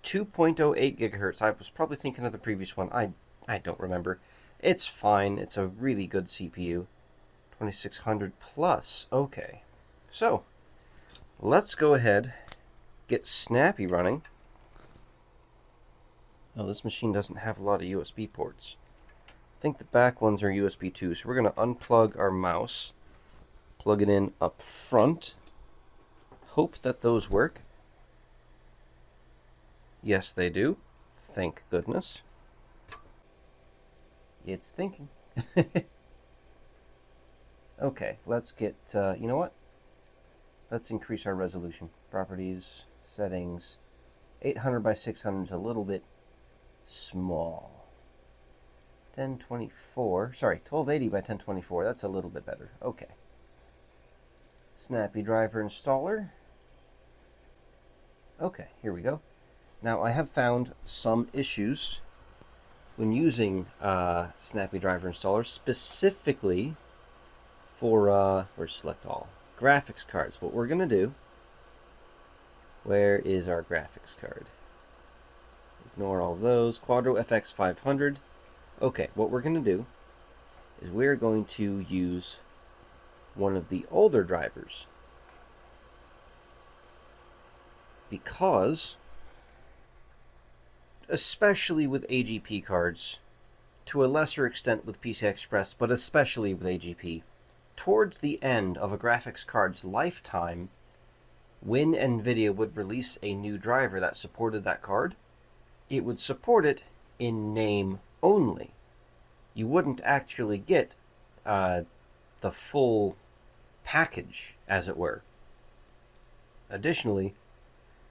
Speaker 2: 2.08 gigahertz. I was probably thinking of the previous one. I don't remember. It's fine. It's a really good CPU. 2600 plus. Okay. So, let's go ahead, get Snappy running. Oh, this machine doesn't have a lot of USB ports. I think the back ones are USB 2, so we're going to unplug our mouse, plug it in up front, hope that those work. Yes, they do. Thank goodness. It's thinking. Okay, let's get, you know what? Let's increase our resolution. Properties, settings. 800 by 600 is a little bit small. 1024, sorry, 1280 by 1024, that's a little bit better. Okay. Snappy driver installer. Okay, here we go. Now, I have found some issues when using Snappy driver installer, specifically for select all graphics cards. What we're going to do, where is our graphics card? Ignore all those. Quadro FX 500. Okay, what we're going to do is we're going to use one of the older drivers, because especially with AGP cards, to a lesser extent with PCI Express, but especially with AGP, towards the end of a graphics card's lifetime, when NVIDIA would release a new driver that supported that card, it would support it in name only. You wouldn't actually get the full package, as it were. Additionally,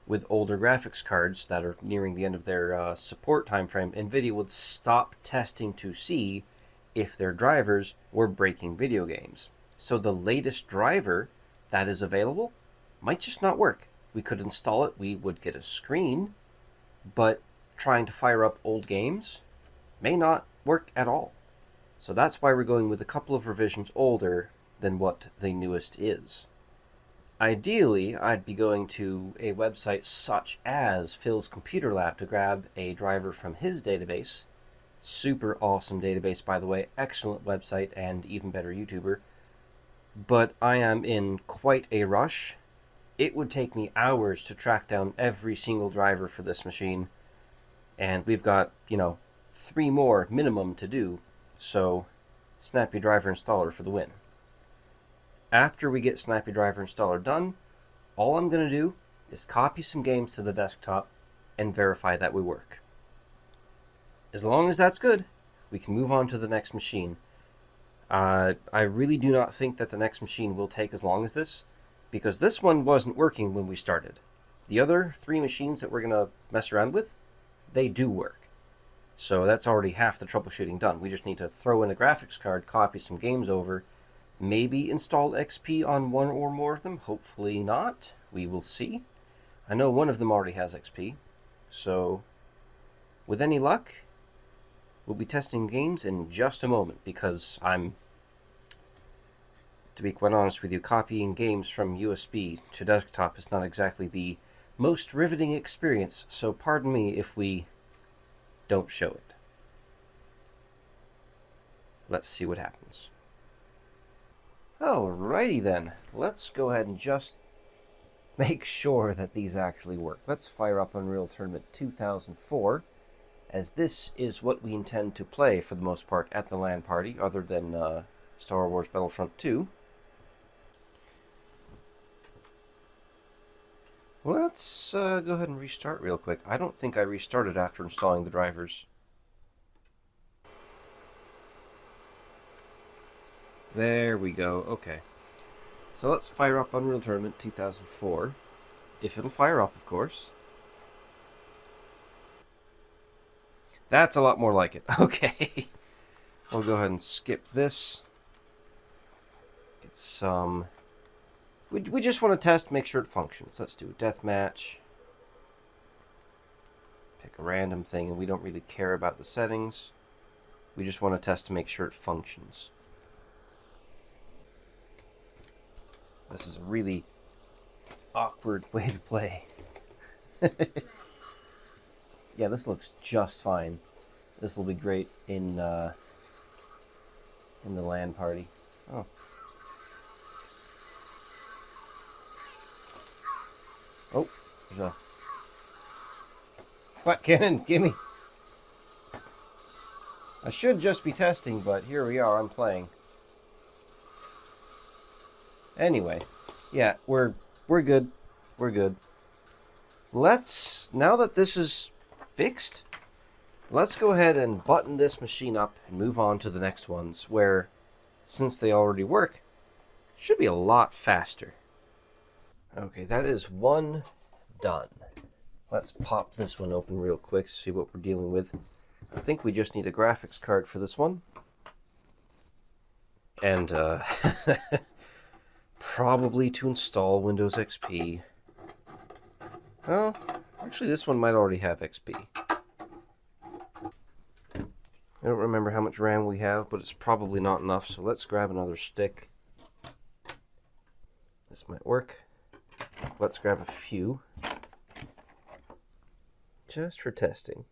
Speaker 2: with older graphics cards that are nearing the end of their support timeframe, NVIDIA would stop testing to see if their drivers were breaking video games. So the latest driver that is available might just not work. We could install it, we would get a screen, but trying to fire up old games may not work at all. So that's why we're going with a couple of revisions older than what the newest is. Ideally, I'd be going to a website such as Phil's Computer Lab to grab a driver from his database. Super awesome database, by the way. Excellent website and even better YouTuber. But I am in quite a rush. It would take me hours to track down every single driver for this machine. And we've got, 3 more minimum to do, so Snappy Driver Installer for the win. After we get Snappy Driver Installer done, all I'm going to do is copy some games to the desktop and verify that we work. As long as that's good, we can move on to the next machine. I really do not think that the next machine will take as long as this, because this one wasn't working when we started. The other 3 machines that we're going to mess around with, they do work. So that's already half the troubleshooting done. We just need to throw in a graphics card, copy some games over, maybe install XP on one or more of them. Hopefully not. We will see. I know one of them already has XP. So, with any luck, we'll be testing games in just a moment, because I'm, to be quite honest with you, copying games from USB to desktop is not exactly the most riveting experience, so pardon me if we don't show it. Let's see what happens. Alrighty then, let's go ahead and just make sure that these actually work. Let's fire up Unreal Tournament 2004, as this is what we intend to play for the most part at the LAN party, other than Star Wars Battlefront 2. Let's go ahead and restart real quick. I don't think I restarted after installing the drivers. There we go, okay. So let's fire up Unreal Tournament 2004. If it'll fire up, of course. That's a lot more like it. Okay. We'll go ahead and skip this. Get some... We just want to test, make sure it functions. Let's do a deathmatch. Pick a random thing, and we don't really care about the settings. We just want to test to make sure it functions. This is a really awkward way to play. Yeah, this looks just fine. This will be great in the LAN party. Oh. Oh, there's a flat cannon, gimme. I should just be testing, but here we are, I'm playing. Anyway, yeah, we're good. We're good. Now that this is fixed, let's go ahead and button this machine up and move on to the next ones, where, since they already work, should be a lot faster. Okay, that is one done. Let's pop this one open real quick to see what we're dealing with. I think we just need a graphics card for this one. And, probably to install Windows XP. Well, actually this one might already have XP. I don't remember how much RAM we have, but it's probably not enough, so let's grab another stick. This might work. Let's grab a few. Just for testing.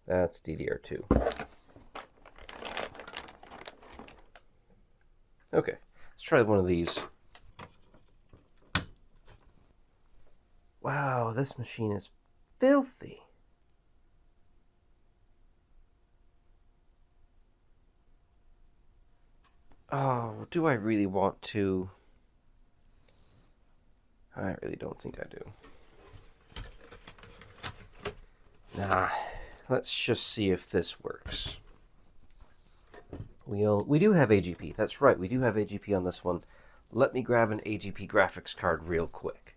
Speaker 2: That's DDR2. Okay, let's try one of these. Wow, this machine is filthy. Oh, do I really want to? I really don't think I do. Nah, let's just see if this works. We do have AGP. That's right, we do have AGP on this one. Let me grab an AGP graphics card real quick.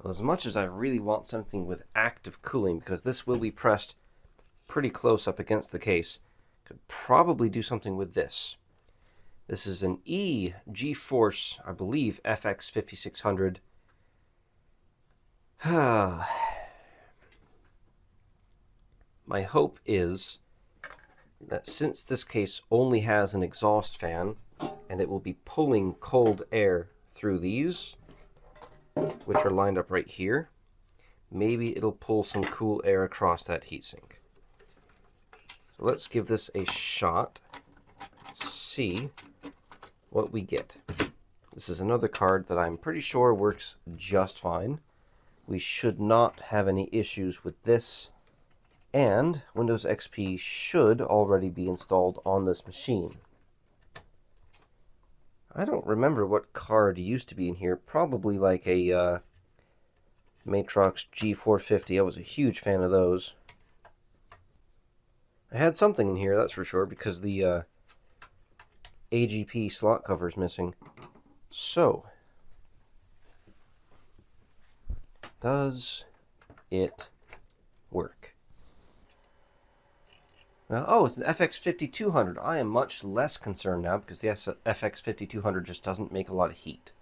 Speaker 2: Well, as much as I really want something with active cooling, because this will be pressed pretty close up against the case, could probably do something with this. This is an GeForce, I believe, FX 5600. My hope is that since this case only has an exhaust fan, and it will be pulling cold air through these, which are lined up right here, maybe it'll pull some cool air across that heatsink. So let's give this a shot. Let's see what we get. This is another card that I'm pretty sure works just fine. We should not have any issues with this And Windows XP should already be installed on this machine. I don't remember what card used to be in here. Probably like a Matrox G450. I was a huge fan of those. I had something in here, that's for sure, because the AGP slot cover is missing. So, does it work? Oh, it's an FX5200. I am much less concerned now because the FX5200 just doesn't make a lot of heat.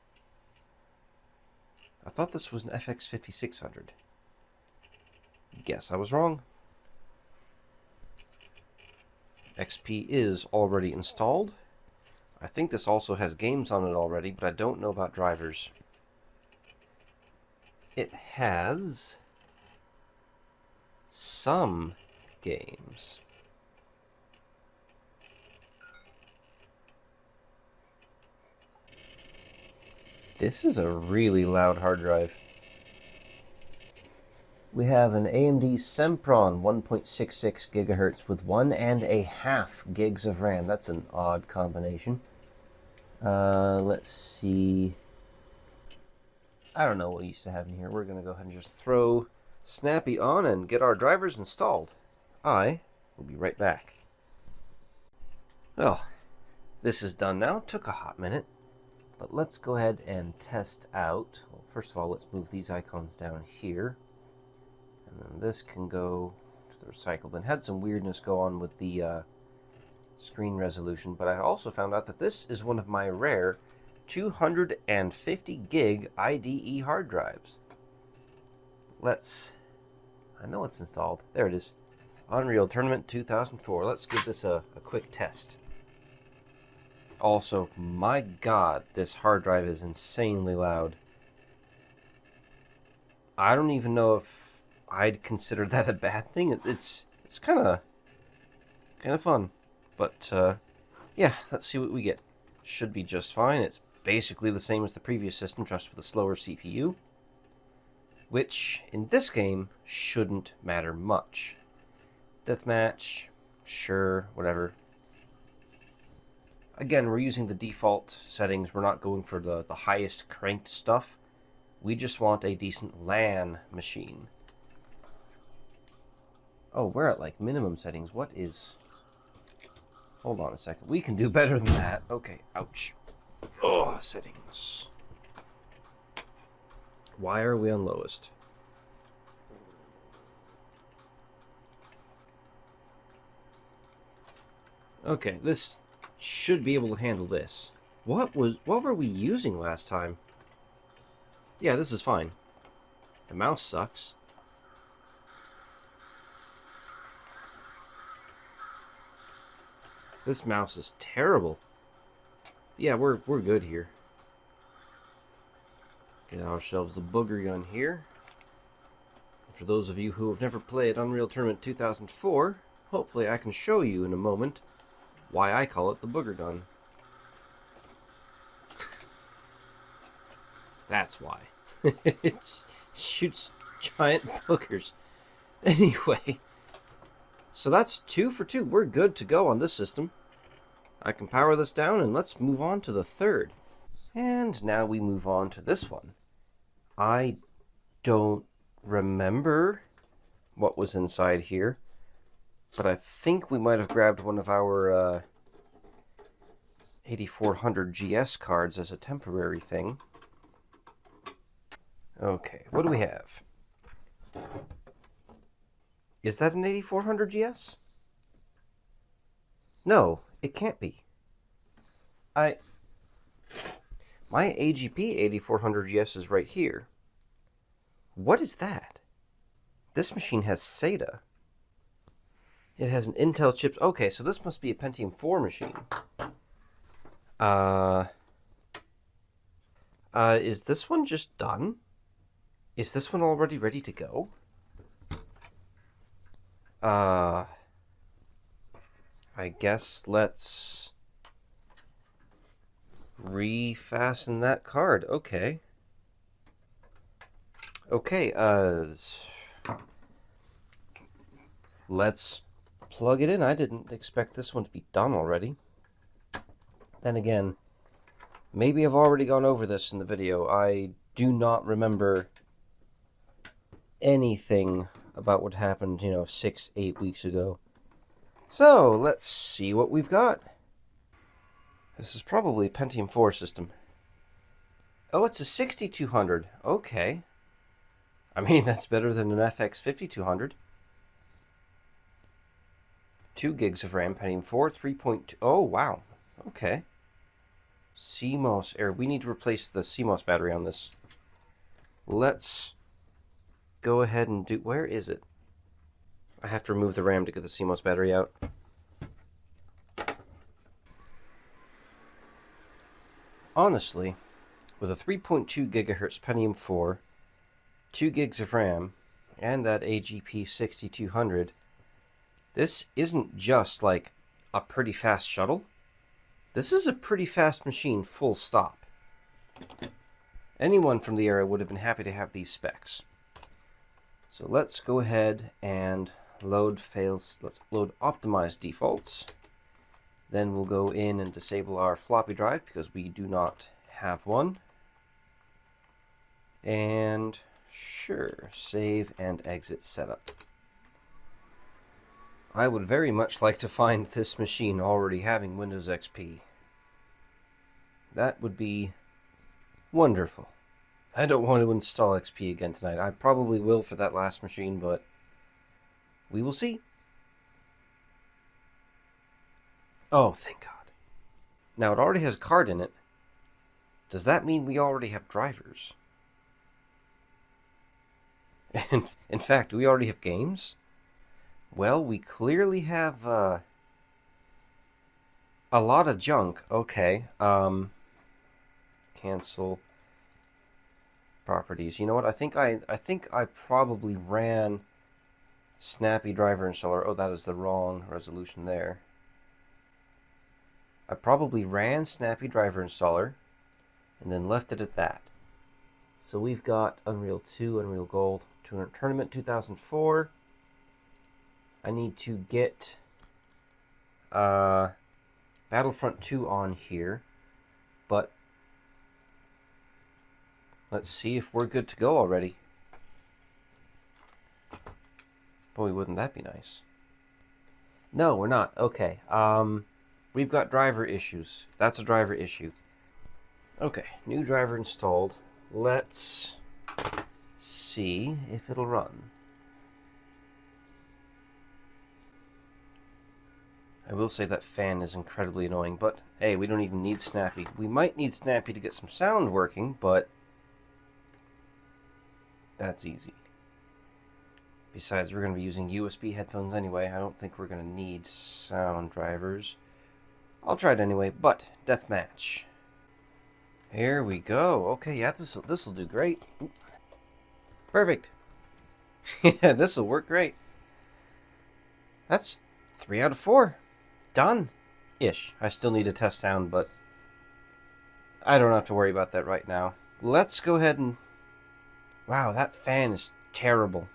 Speaker 2: I thought this was an FX5600. Guess I was wrong. XP is already installed. I think this also has games on it already, but I don't know about drivers. It has some games. This is a really loud hard drive. We have an AMD Sempron 1.66 gigahertz with 1.5 gigs of RAM. That's an odd combination. Let's see. I don't know what we used to have in here. We're going to go ahead and just throw Snappy on and get our drivers installed. I will be right back. Well, this is done now. Took a hot minute. But let's go ahead and test out. Well, first of all, let's move these icons down here. And then this can go to the recycle bin. Had some weirdness go on with the screen resolution, but I also found out that this is one of my rare 250 gig IDE hard drives. I know it's installed. There it is. Unreal Tournament 2004. Let's give this a quick test. Also, my god, this hard drive is insanely loud. I don't even know if I'd consider that a bad thing. It's kind of fun. But yeah, let's see what we get. Should be just fine. It's basically the same as the previous system, just with a slower CPU, which in this game shouldn't matter much. Deathmatch, sure, whatever. Again, we're using the default settings. We're not going for the highest cranked stuff. We just want a decent LAN machine. Oh, we're at like minimum settings. What is... Hold on a second. We can do better than that. Okay, ouch. Oh, settings. Why are we on lowest? Okay, this should be able to handle this. What were we using last time? Yeah, this is fine. The mouse sucks. This mouse is terrible. Yeah, we're good here. Get ourselves the booger gun here. For those of you who have never played Unreal Tournament 2004, hopefully I can show you in a moment why I call it the booger gun. That's why. It shoots giant boogers. Anyway, so that's 2 for 2. We're good to go on this system. I can power this down and let's move on to the third. And now we move on to this one. I don't remember what was inside here, but I think we might have grabbed one of our 8400 GS cards as a temporary thing. Okay, what do we have? Is that an 8400 GS? No, it can't be. My AGP 8400 GS is right here. What is that? This machine has SATA. It has an Intel chip. Okay, so this must be a Pentium 4 machine. Is this one just done? Is this one already ready to go? I guess let's refasten that card. Okay. Okay, let's plug it in. I didn't expect this one to be done already. Then again, maybe I've already gone over this in the video. I do not remember anything about what happened, 6-8 weeks ago. So, let's see what we've got. This is probably a Pentium 4 system. Oh, it's a 6200. Okay. I mean, that's better than an FX 5200. 2 gigs of RAM, Pentium 4, 3.2. Oh, wow. Okay. CMOS. We need to replace the CMOS battery on this. Let's go ahead and do... Where is it? I have to remove the RAM to get the CMOS battery out. Honestly, with a 3.2 gigahertz Pentium 4, 2 gigs of RAM, and that AGP 6200, this isn't just like a pretty fast shuttle. This is a pretty fast machine, full stop. Anyone from the era would have been happy to have these specs. So let's go ahead and let's load optimized defaults. Then we'll go in and disable our floppy drive because we do not have one. And sure, save and exit setup. I would very much like to find this machine already having Windows XP. That would be wonderful. I don't want to install XP again tonight. I probably will for that last machine, but we will see. Oh, thank God. Now, it already has a card in it. Does that mean we already have drivers? In fact, do we already have games? Well, we clearly have a lot of junk. Okay. Cancel properties. You know what? I think I probably ran Snappy Driver Installer. Oh, that is the wrong resolution there. I probably ran Snappy Driver Installer and then left it at that. So we've got Unreal 2, Unreal Gold, Tournament 2004. I need to get Battlefront 2 on here, but let's see if we're good to go already. Boy, wouldn't that be nice? No, we're not. Okay. We've got driver issues. That's a driver issue. Okay, new driver installed. Let's see if it'll run. I will say that fan is incredibly annoying, but hey, we don't even need Snappy. We might need Snappy to get some sound working, but that's easy. Besides, we're going to be using USB headphones anyway. I don't think we're going to need sound drivers. I'll try it anyway, but deathmatch. Here we go. Okay, yeah, this will do great. Ooh. Perfect. Yeah, this will work great. That's 3 out of 4. Done-ish. I still need to test sound, but I don't have to worry about that right now. Let's go ahead and... Wow, that fan is terrible.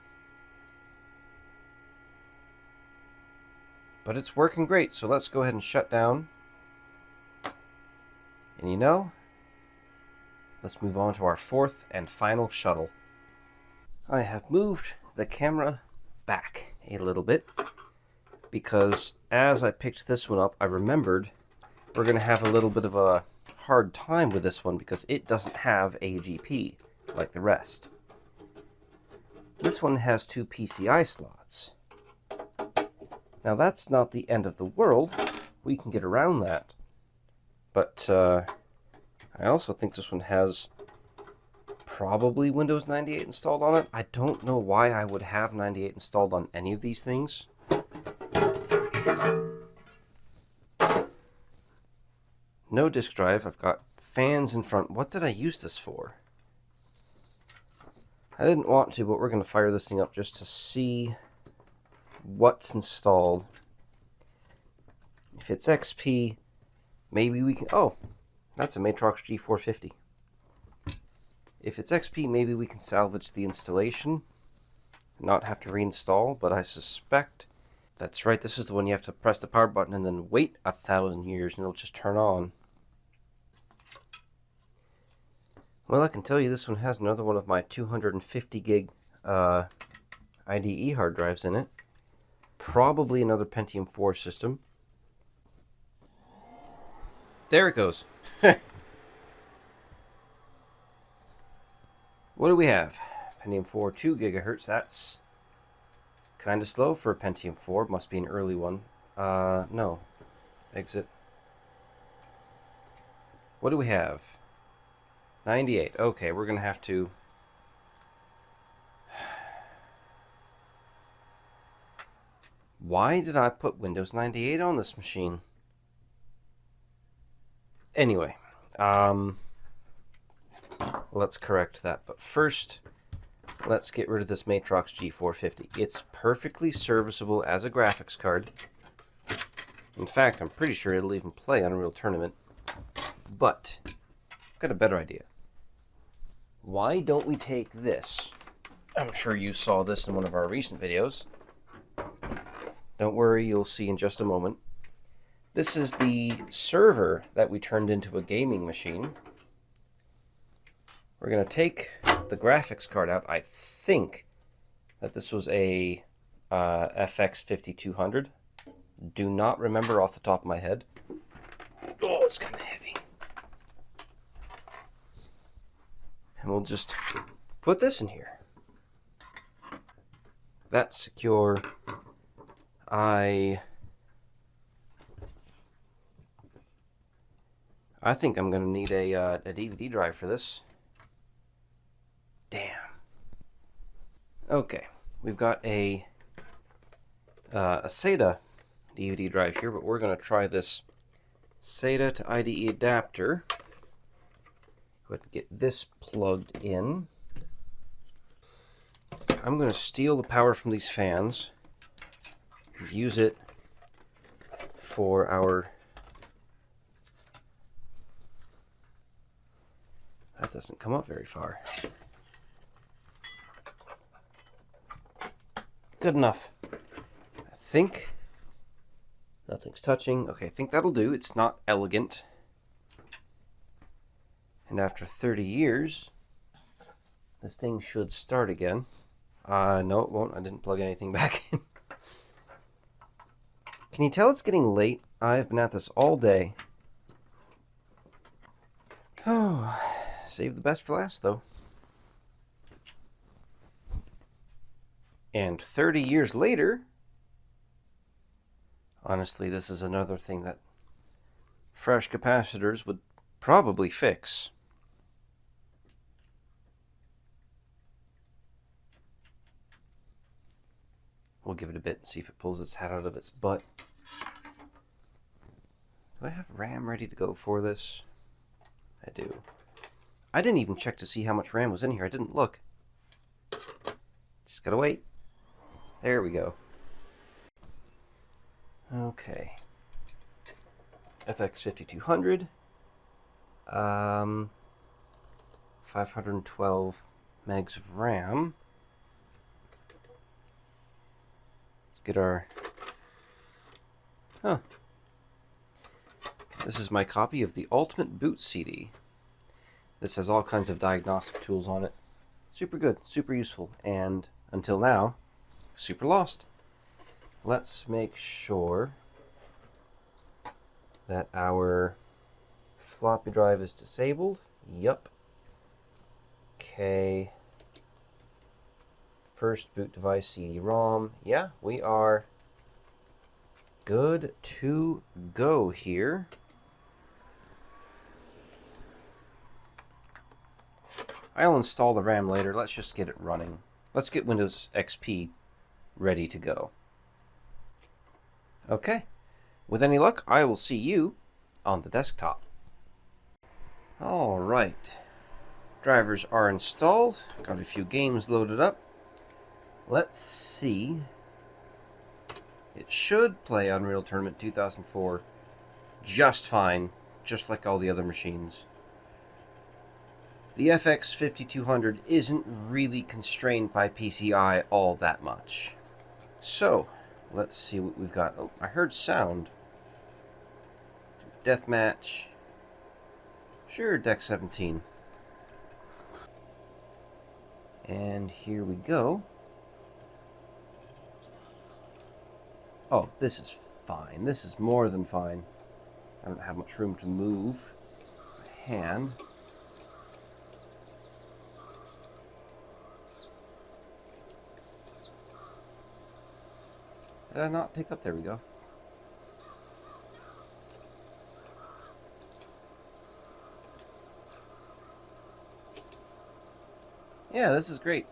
Speaker 2: But it's working great, so let's go ahead and shut down. And let's move on to our 4th and final shuttle. I have moved the camera back a little bit because as I picked this one up, I remembered we're going to have a little bit of a hard time with this one because it doesn't have AGP like the rest. This one has 2 PCI slots. Now that's not the end of the world. We can get around that. But I also think this one has probably Windows 98 installed on it. I don't know why I would have 98 installed on any of these things. No disk drive. I've got fans in front. What did I use this for? I didn't want to, but we're going to fire this thing up just to see what's installed. If it's XP, maybe we can... Oh, that's a Matrox G450. If it's XP, maybe we can salvage the installation, not have to reinstall, but I suspect That's right, this is the one you have to press the power button and then wait 1,000 years and it'll just turn on. Well, I can tell you this one has another one of my 250 gig IDE hard drives in it. Probably another Pentium 4 system. There it goes. What do we have? Pentium 4, 2 gigahertz. That's kind of slow for a Pentium 4. Must be an early one. No. Exit. What do we have? 98. Okay, we're going to have to... Why did I put Windows 98 on this machine? Anyway, let's correct that. But first, let's get rid of this Matrox G450. It's perfectly serviceable as a graphics card. In fact, I'm pretty sure it'll even play Unreal Tournament. But, I've got a better idea. Why don't we take this? I'm sure you saw this in one of our recent videos. Don't worry, you'll see in just a moment. This is the server that we turned into a gaming machine. We're going to take the graphics card out. I think that this was a FX 5200. Do not remember off the top of my head. Oh, it's kind of heavy. And we'll just put this in here. That's secure. I think I'm going to need a DVD drive for this. Damn. Okay, we've got a SATA DVD drive here, but we're going to try this SATA to IDE adapter. Go ahead and get this plugged in. I'm going to steal the power from these fans. Use it for our... That doesn't come up very far. Good enough. I think nothing's touching. Okay, I think that'll do. It's not elegant. And after 30 years, this thing should start again. No, it won't. I didn't plug anything back in. Can you tell it's getting late? I've been at this all day. Oh, save the best for last, though. And 30 years later, honestly, this is another thing that fresh capacitors would probably fix. We'll give it a bit and see if it pulls its head out of its butt. Do I have RAM ready to go for this? I do. I didn't even check to see how much RAM was in here. I didn't look. Just gotta wait. There we go. Okay. FX 5200. 512 megs of RAM. Let's get our... Huh. This is my copy of the Ultimate Boot CD. This has all kinds of diagnostic tools on it. Super good, super useful, and until now, super lost. Let's make sure that our floppy drive is disabled. Yup. Okay. First boot device CD-ROM. Yeah, we are good to go here. I'll install the RAM later. Let's just get it running. Let's get Windows XP ready to go. Okay. With any luck, I will see you on the desktop. Alright. Drivers are installed. Got a few games loaded up. Let's see. It should play Unreal Tournament 2004 just fine, just like all the other machines. The FX 5200 isn't really constrained by PCI all that much. So, Let's see what we've got. Oh, I heard sound. Deathmatch. Sure, deck 17. And here we go. Oh, this is fine. This is more than fine. I don't have much room to move my hand. Did I not pick up? There we go. Yeah, this is great.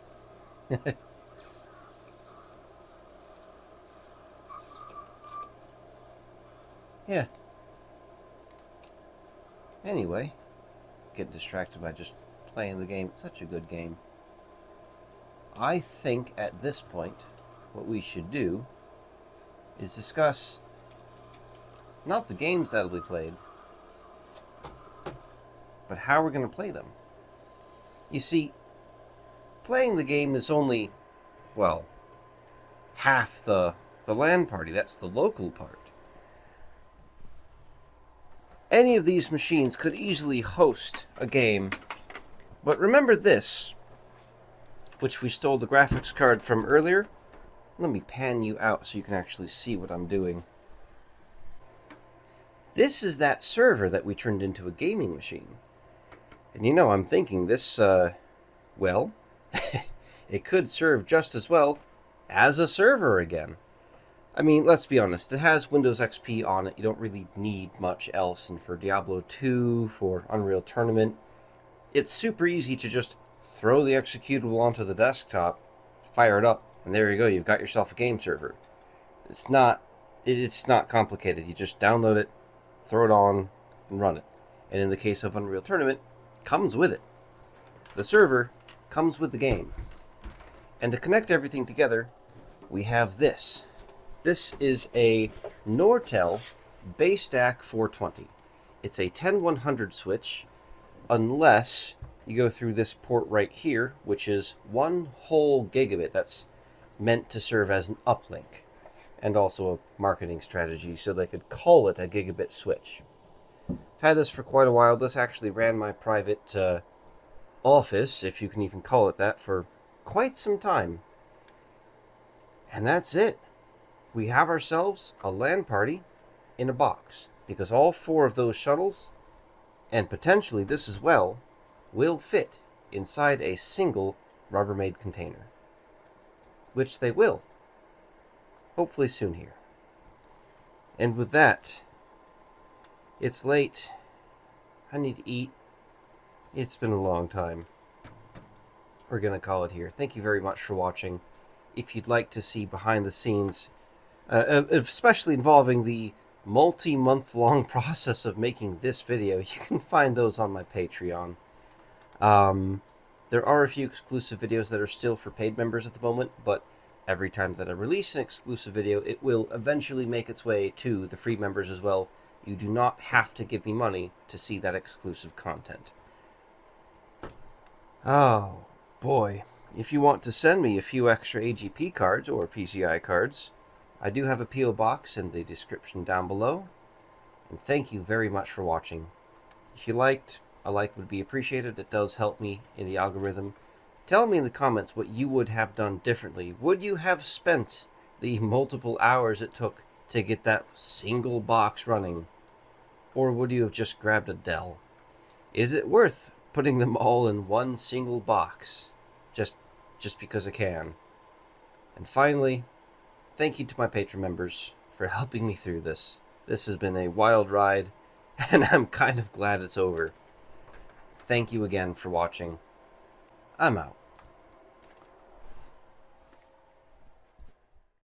Speaker 2: Yeah. Anyway, get distracted by just playing the game. It's such a good game. I think at this point, what we should do is discuss not the games that'll be played, but how we're going to play them. You see, playing the game is only, well, half the LAN party. That's the local part. Any of these machines could easily host a game, but remember this, which we stole the graphics card from earlier. Let me pan you out so you can actually see what I'm doing. This is that server that we turned into a gaming machine. And you know, I'm thinking this, well, it could serve just as well as a server again. I mean, let's be honest, it has Windows XP on it. You don't really need much else. And for Diablo 2, for Unreal Tournament, it's super easy to just throw the executable onto the desktop, fire it up, and there you go. You've got yourself a game server. It's not complicated. You just download it, throw it on, and run it. And in the case of Unreal Tournament, comes with it. The server comes with the game. And to connect everything together, we have this. This is a Nortel Baystack 420. It's a 10100 switch, unless you go through this port right here, which is 1 whole gigabit. That's meant to serve as an uplink, and also a marketing strategy, so they could call it a gigabit switch. I've had this for quite a while. This actually ran my private office, if you can even call it that, for quite some time. And that's it. We have ourselves a LAN party in a box, because all 4 of those shuttles, and potentially this as well, will fit inside a single Rubbermaid container. Which they will. Hopefully soon here. And with that, it's late. I need to eat. It's been a long time. We're going to call it here. Thank you very much for watching. If you'd like to see behind the scenes, especially involving the multi-month-long process of making this video, you can find those on my Patreon. There are a few exclusive videos that are still for paid members at the moment, but every time that I release an exclusive video, it will eventually make its way to the free members as well. You do not have to give me money to see that exclusive content. Oh, boy. If you want to send me a few extra AGP cards or PCI cards, I do have a P.O. box in the description down below. And thank you very much for watching. If you liked, a like would be appreciated. It does help me in the algorithm. Tell me in the comments what you would have done differently. Would you have spent the multiple hours it took to get that single box running? Or would you have just grabbed a Dell? Is it worth putting them all in one single box? Just because I can. And finally, thank you to my Patreon members for helping me through this. This has been a wild ride, and I'm kind of glad it's over. Thank you again for watching. I'm out.